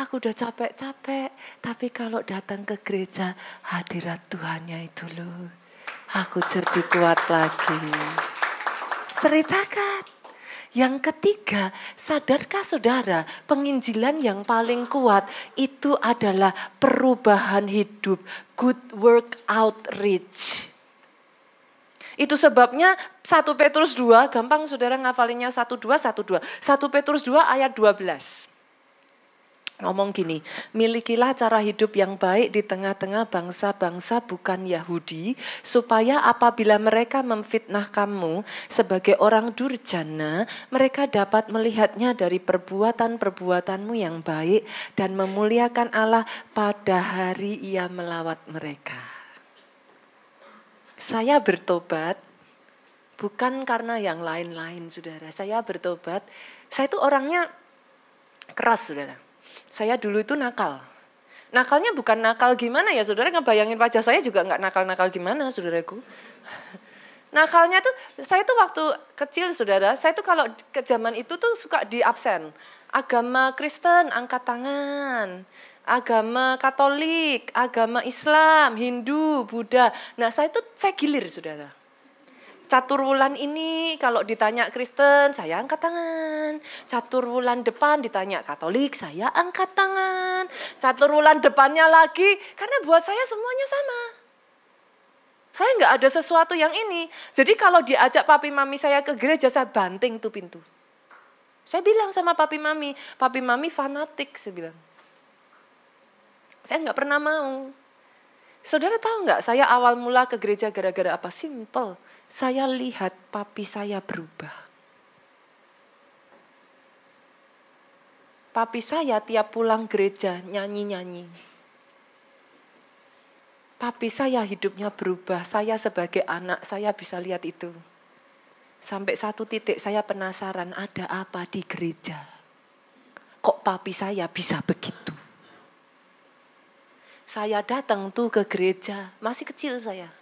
aku udah capek-capek, tapi kalau datang ke gereja, hadirat Tuhannya itu loh, aku jadi kuat lagi. Ceritakan. Yang ketiga, sadarkah saudara, penginjilan yang paling kuat itu adalah perubahan hidup, good work outreach. Itu sebabnya 1 Petrus 2, gampang saudara ngafalinya 1-2. 1 Petrus 2 ayat 12. Ngomong gini, milikilah cara hidup yang baik di tengah-tengah bangsa-bangsa bukan Yahudi, supaya apabila mereka memfitnah kamu sebagai orang durjana, mereka dapat melihatnya dari perbuatan-perbuatanmu yang baik dan memuliakan Allah pada hari Ia melawat mereka. Saya bertobat bukan karena yang lain-lain, saudara. Saya bertobat, saya itu orangnya keras, saudara. Saya dulu itu nakal. Nakalnya bukan nakal gimana ya, saudara, ngebayangin wajah saya juga nggak nakal-nakal gimana, saudaraku. Nakalnya tuh, saya tuh waktu kecil, saudara, saya tuh kalau ke zaman itu tuh suka di absen. Agama Kristen, angkat tangan. Agama Katolik, agama Islam, Hindu, Buddha. Nah saya gilir, saudara. Catur wulan ini kalau ditanya Kristen, saya angkat tangan. Catur wulan depan ditanya Katolik, saya angkat tangan. Catur wulan depannya lagi, karena buat saya semuanya sama. Saya nggak ada sesuatu yang ini. Jadi kalau diajak papi mami saya ke gereja, saya banting tuh pintu. Saya bilang sama papi mami fanatik, saya bilang. Saya nggak pernah mau. Saudara tahu nggak, saya awal mula ke gereja gara-gara apa? Simple. Saya lihat papi saya berubah. Papi saya tiap pulang gereja nyanyi-nyanyi. Papi saya hidupnya berubah. Saya sebagai anak, saya bisa lihat itu. Sampai satu titik saya penasaran, ada apa di gereja? Kok papi saya bisa begitu? Saya datang tuh ke gereja, masih kecil saya.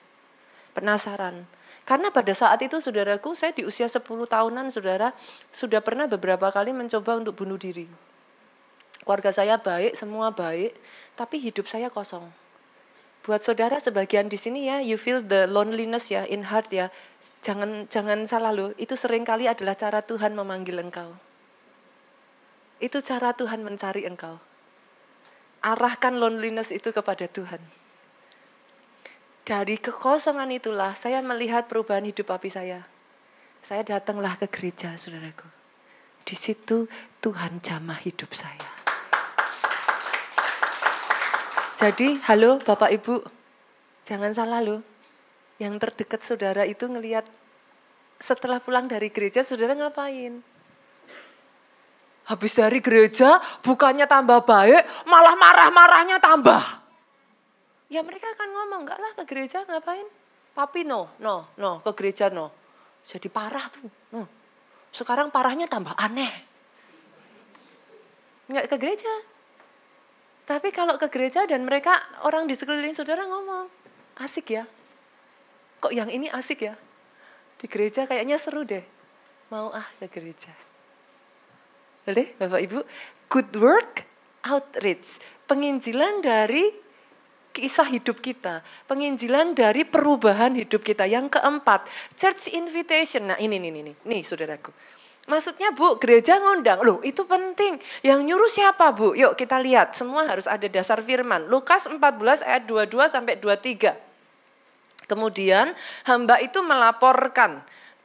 Penasaran. Karena pada saat itu saudaraku, saya di usia 10 tahunan saudara, sudah pernah beberapa kali mencoba untuk bunuh diri. Keluarga saya baik, semua baik, tapi hidup saya kosong. Buat saudara sebagian di sini ya, you feel the loneliness ya, in heart ya. Jangan salah loh, itu seringkali adalah cara Tuhan memanggil engkau. Itu cara Tuhan mencari engkau. arahkan loneliness itu kepada Tuhan. Dari kekosongan itulah saya melihat perubahan hidup papi saya. Saya datanglah ke gereja, saudaraku. Di situ Tuhan jamah hidup saya. Jadi, halo Bapak Ibu, jangan salah loh. Yang terdekat saudara itu ngelihat setelah pulang dari gereja, saudara ngapain? Habis dari gereja, bukannya tambah baik, malah marah-marahnya tambah. Ya mereka akan ngomong, enggak lah ke gereja ngapain? Papi no, ke gereja no. Jadi parah tuh. No. Sekarang parahnya tambah aneh. Enggak ke gereja. Tapi kalau ke gereja dan mereka, orang di sekeliling saudara ngomong, asik ya. Kok yang ini asik ya? Di gereja kayaknya seru deh. Mau ke gereja. Boleh Bapak Ibu? Good work, outreach. Penginjilan dari kisah hidup kita. Penginjilan dari perubahan hidup kita. Yang keempat, church invitation. Nah ini nih saudaraku. Maksudnya Bu, gereja ngundang. Loh itu penting. Yang nyuruh siapa Bu? Yuk kita lihat. Semua harus ada dasar firman. Lukas 14 ayat 22 sampai 23. Kemudian hamba itu melaporkan.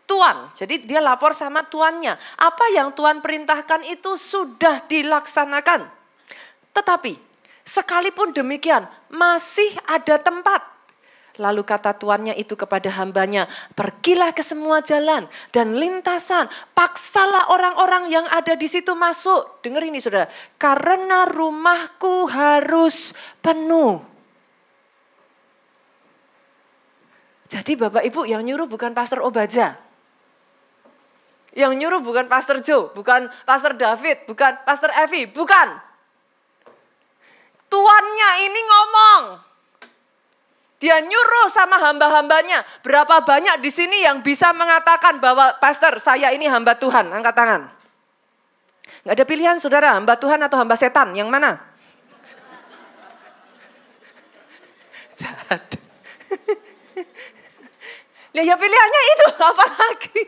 Tuan, jadi dia lapor sama tuannya. Apa yang Tuan perintahkan itu sudah dilaksanakan. Tetapi sekalipun demikian masih ada tempat. Lalu kata tuannya itu kepada hambanya, pergilah ke semua jalan dan lintasan. Paksalah orang-orang yang ada di situ masuk. Dengar ini saudara, karena rumahku harus penuh. Jadi Bapak Ibu yang nyuruh bukan Pastor Obaja. Yang nyuruh bukan Pastor Joe, bukan Pastor David, bukan Pastor Evi, bukan. Tuannya ini ngomong. Dia nyuruh sama hamba-hambanya. Berapa banyak di sini yang bisa mengatakan bahwa Pastor saya ini hamba Tuhan, angkat tangan. Gak ada pilihan saudara, hamba Tuhan atau hamba setan, yang mana? Jahat. Ya pilihannya itu, apa lagi?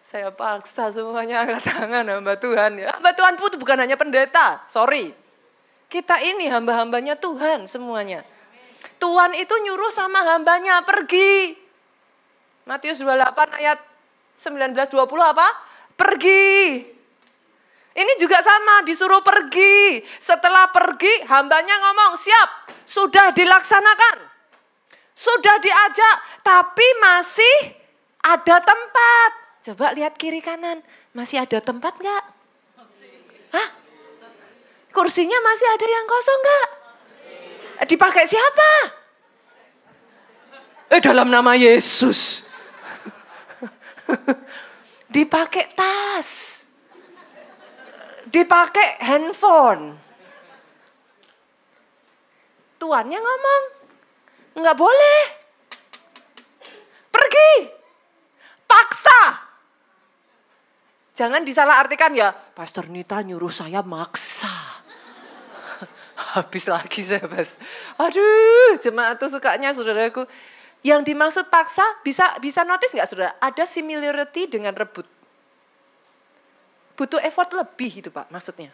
Saya paksa semuanya angkat tangan hamba Tuhan. Ya. Hamba Tuhan itu bukan hanya pendeta, sorry. Kita ini hamba-hambanya Tuhan semuanya. Tuhan itu nyuruh sama hambanya pergi. Matius 28 ayat 19-20 apa? Pergi. Ini juga sama, disuruh pergi. Setelah pergi, hambanya ngomong, siap, sudah dilaksanakan. Sudah diajak, tapi masih ada tempat. Coba lihat kiri kanan, masih ada tempat enggak? Hah? Kursinya masih ada yang kosong enggak? Dipakai siapa? Dalam nama Yesus. Dipakai tas. Dipakai handphone. Tuannya ngomong, enggak boleh. Pergi. Paksa. Jangan disalahartikan ya, Pastor Nita nyuruh saya maksa. Habis lagi saya bahas. Aduh, jemaat tuh sukanya saudaraku. Yang dimaksud paksa, bisa notice gak saudara? Ada similarity dengan rebut. Butuh effort lebih itu Pak maksudnya.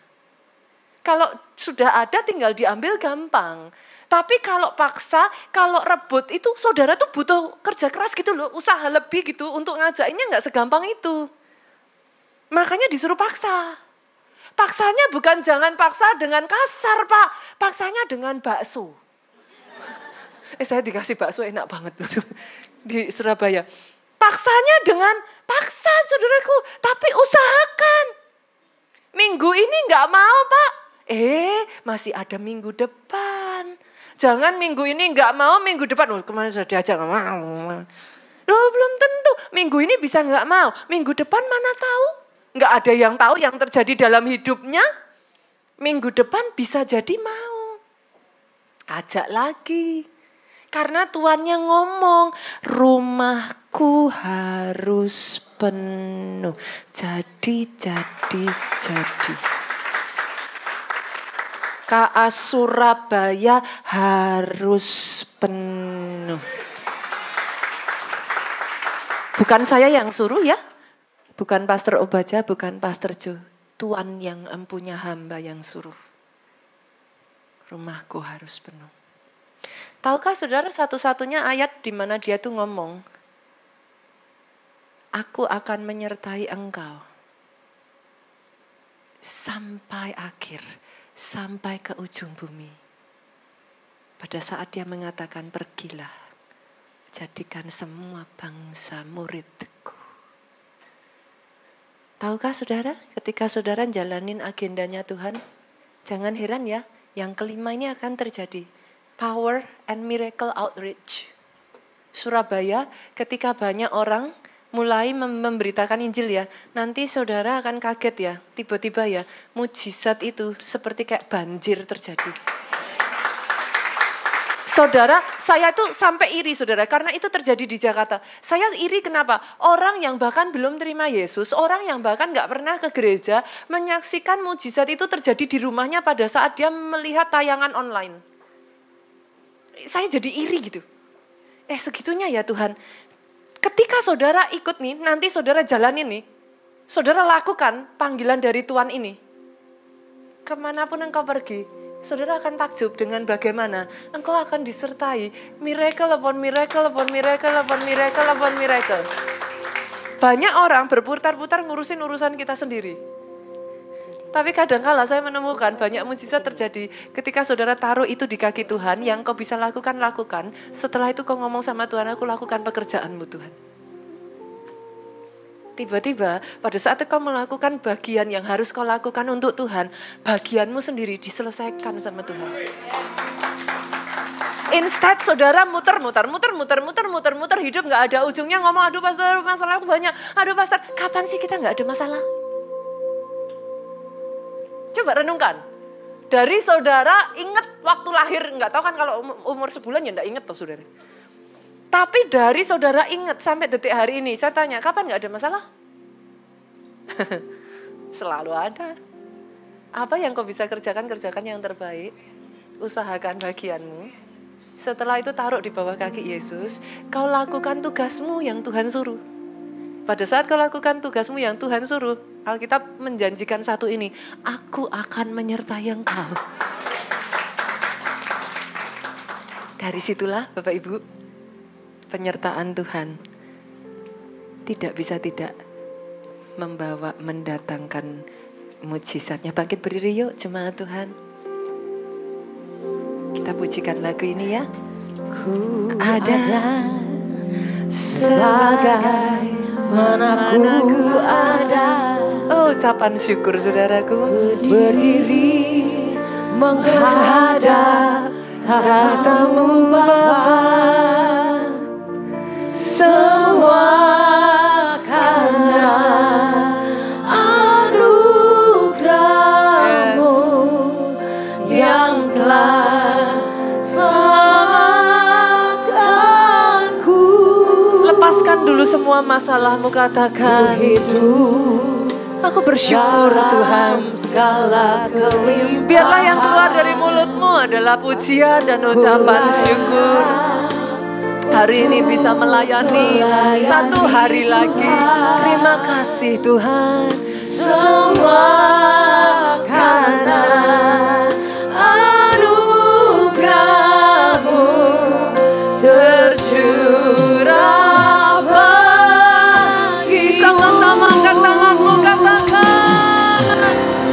Kalau sudah ada tinggal diambil gampang. Tapi kalau paksa, kalau rebut itu saudara tuh butuh kerja keras gitu loh. Usaha lebih gitu untuk ngajakinnya gak segampang itu. Makanya disuruh paksa. Paksanya bukan jangan paksa dengan kasar Pak. Paksanya dengan bakso. Saya dikasih bakso enak banget di Surabaya. Paksanya dengan paksa saudaraku. Tapi usahakan. Minggu ini gak mau Pak. Masih ada minggu depan. Jangan minggu ini gak mau, minggu depan. Kemarin sudah diajak gak mau. Loh belum tentu. Minggu ini bisa gak mau. Minggu depan mana tahu. Nggak ada yang tahu yang terjadi dalam hidupnya. Minggu depan bisa jadi mau. Ajak lagi. Karena tuannya ngomong, rumahku harus penuh. Jadi. KA Surabaya harus penuh. Bukan saya yang suruh ya. Bukan Pastor Obaja, bukan Pastor Jo. Tuan yang empunya hamba yang suruh. Rumahku harus penuh. Tahukah saudara satu-satunya ayat di mana dia tuh ngomong, aku akan menyertai engkau sampai akhir, sampai ke ujung bumi. Pada saat dia mengatakan pergilah, jadikan semua bangsa muridku. Tahukah saudara, ketika saudara jalanin agendanya Tuhan, jangan heran ya, yang kelima ini akan terjadi. Power and Miracle Outreach. Surabaya, ketika banyak orang mulai memberitakan Injil ya, nanti saudara akan kaget ya, tiba-tiba ya, mujizat itu seperti kayak banjir terjadi. Saudara, saya tuh sampai iri saudara, karena itu terjadi di Jakarta. Saya iri kenapa? Orang yang bahkan belum terima Yesus, orang yang bahkan gak pernah ke gereja, menyaksikan mujizat itu terjadi di rumahnya pada saat dia melihat tayangan online. Saya jadi iri gitu. Segitunya ya Tuhan. Ketika saudara ikut nih, nanti saudara jalanin nih, saudara lakukan panggilan dari Tuhan ini. Kemanapun engkau pergi, saudara akan takjub dengan bagaimana engkau akan disertai miracle upon miracle upon miracle upon miracle upon miracle. Banyak orang berputar-putar ngurusin urusan kita sendiri. Tapi kadangkala saya menemukan banyak mujizat terjadi ketika saudara taruh itu di kaki Tuhan, yang kau bisa lakukan. Setelah itu kau ngomong sama Tuhan, aku lakukan pekerjaanmu Tuhan. Tiba-tiba pada saat kau melakukan bagian yang harus kau lakukan untuk Tuhan, bagianmu sendiri diselesaikan sama Tuhan. Instead saudara muter hidup gak ada ujungnya, ngomong aduh pastor masalah aku banyak, aduh pastor kapan sih kita gak ada masalah? Coba renungkan, dari saudara ingat waktu lahir, gak tahu kan kalau umur sebulan ya gak ingat toh saudara. Tapi dari saudara ingat sampai detik hari ini, saya tanya kapan gak ada masalah? Selalu ada. Apa yang kau bisa kerjakan yang terbaik, usahakan bagianmu. Setelah itu taruh di bawah kaki Yesus, kau lakukan tugasmu yang Tuhan suruh. Pada saat kau lakukan tugasmu yang Tuhan suruh, Alkitab menjanjikan satu ini, aku akan menyertai engkau. Dari situlah Bapak Ibu, penyertaan Tuhan tidak bisa tidak mendatangkan mujizatnya. Bangkit berdiri yuk jemaat Tuhan. Kita pujikan lagu ini ya. Ku ada sebagai mana ku ada. Oh, ucapan syukur saudaraku. Berdiri menghadap tahtamu Bapa. Semua karena anugerah-Mu yang telah selamatkanku. Lepaskan dulu semua masalahmu, katakan hidup. Aku bersyukur Tuhan. Biarlah yang keluar dari mulutmu adalah pujian dan ucapan syukur. Hari ini bisa melayani satu hari lagi. Terima kasih Tuhan. Semua karena anugerah-Mu tercurah bagi. Sama-sama angkat tanganmu, katakan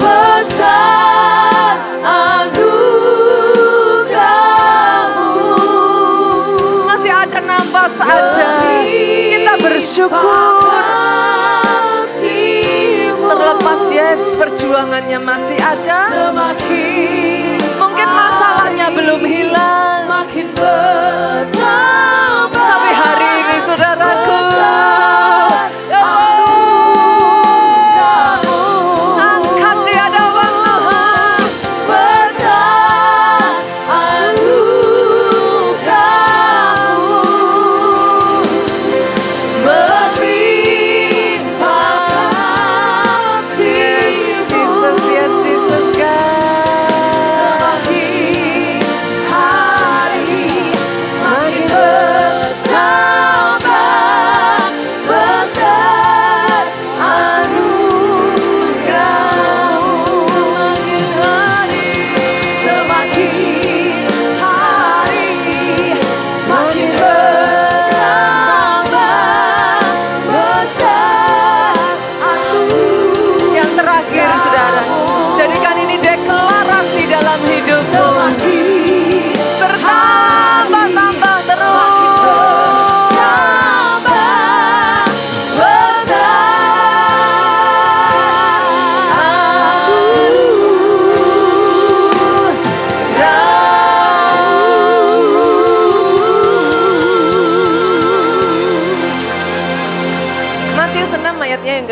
besar anugerah-Mu. Masih ada nafas aja, kita bersyukur. Terlepas yes, perjuangannya masih ada. Mungkin masalahnya belum hilang, tapi hari ini saudaraku, angkat di hadapan Tuhan. Besar anugerah-Mu berlimpah kasih. Yes, Jesus God. Semakin hari semakin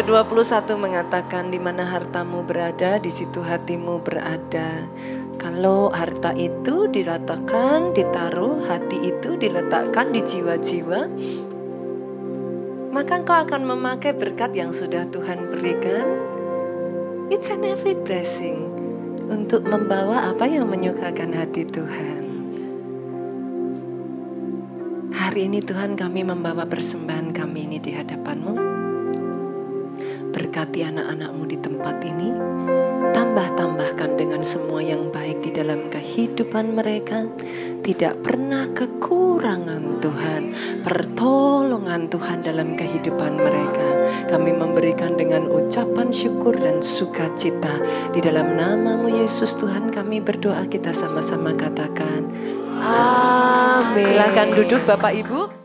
ke-21 mengatakan, di mana hartamu berada, di situ hatimu berada. Kalau harta itu diletakkan, ditaruh, hati itu diletakkan di jiwa-jiwa, maka engkau akan memakai berkat yang sudah Tuhan berikan. It's an every blessing untuk membawa apa yang menyukakan hati Tuhan. Hari ini Tuhan, kami membawa persembahan kami ini di hadapan-Mu. Berkati anak-anak-Mu di tempat ini. Tambah-tambahkan dengan semua yang baik di dalam kehidupan mereka. Tidak pernah kekurangan Tuhan, pertolongan Tuhan dalam kehidupan mereka. Kami memberikan dengan ucapan syukur dan sukacita. Di dalam nama-Mu Yesus Tuhan kami berdoa, kita sama-sama katakan amin. Silakan duduk Bapak Ibu.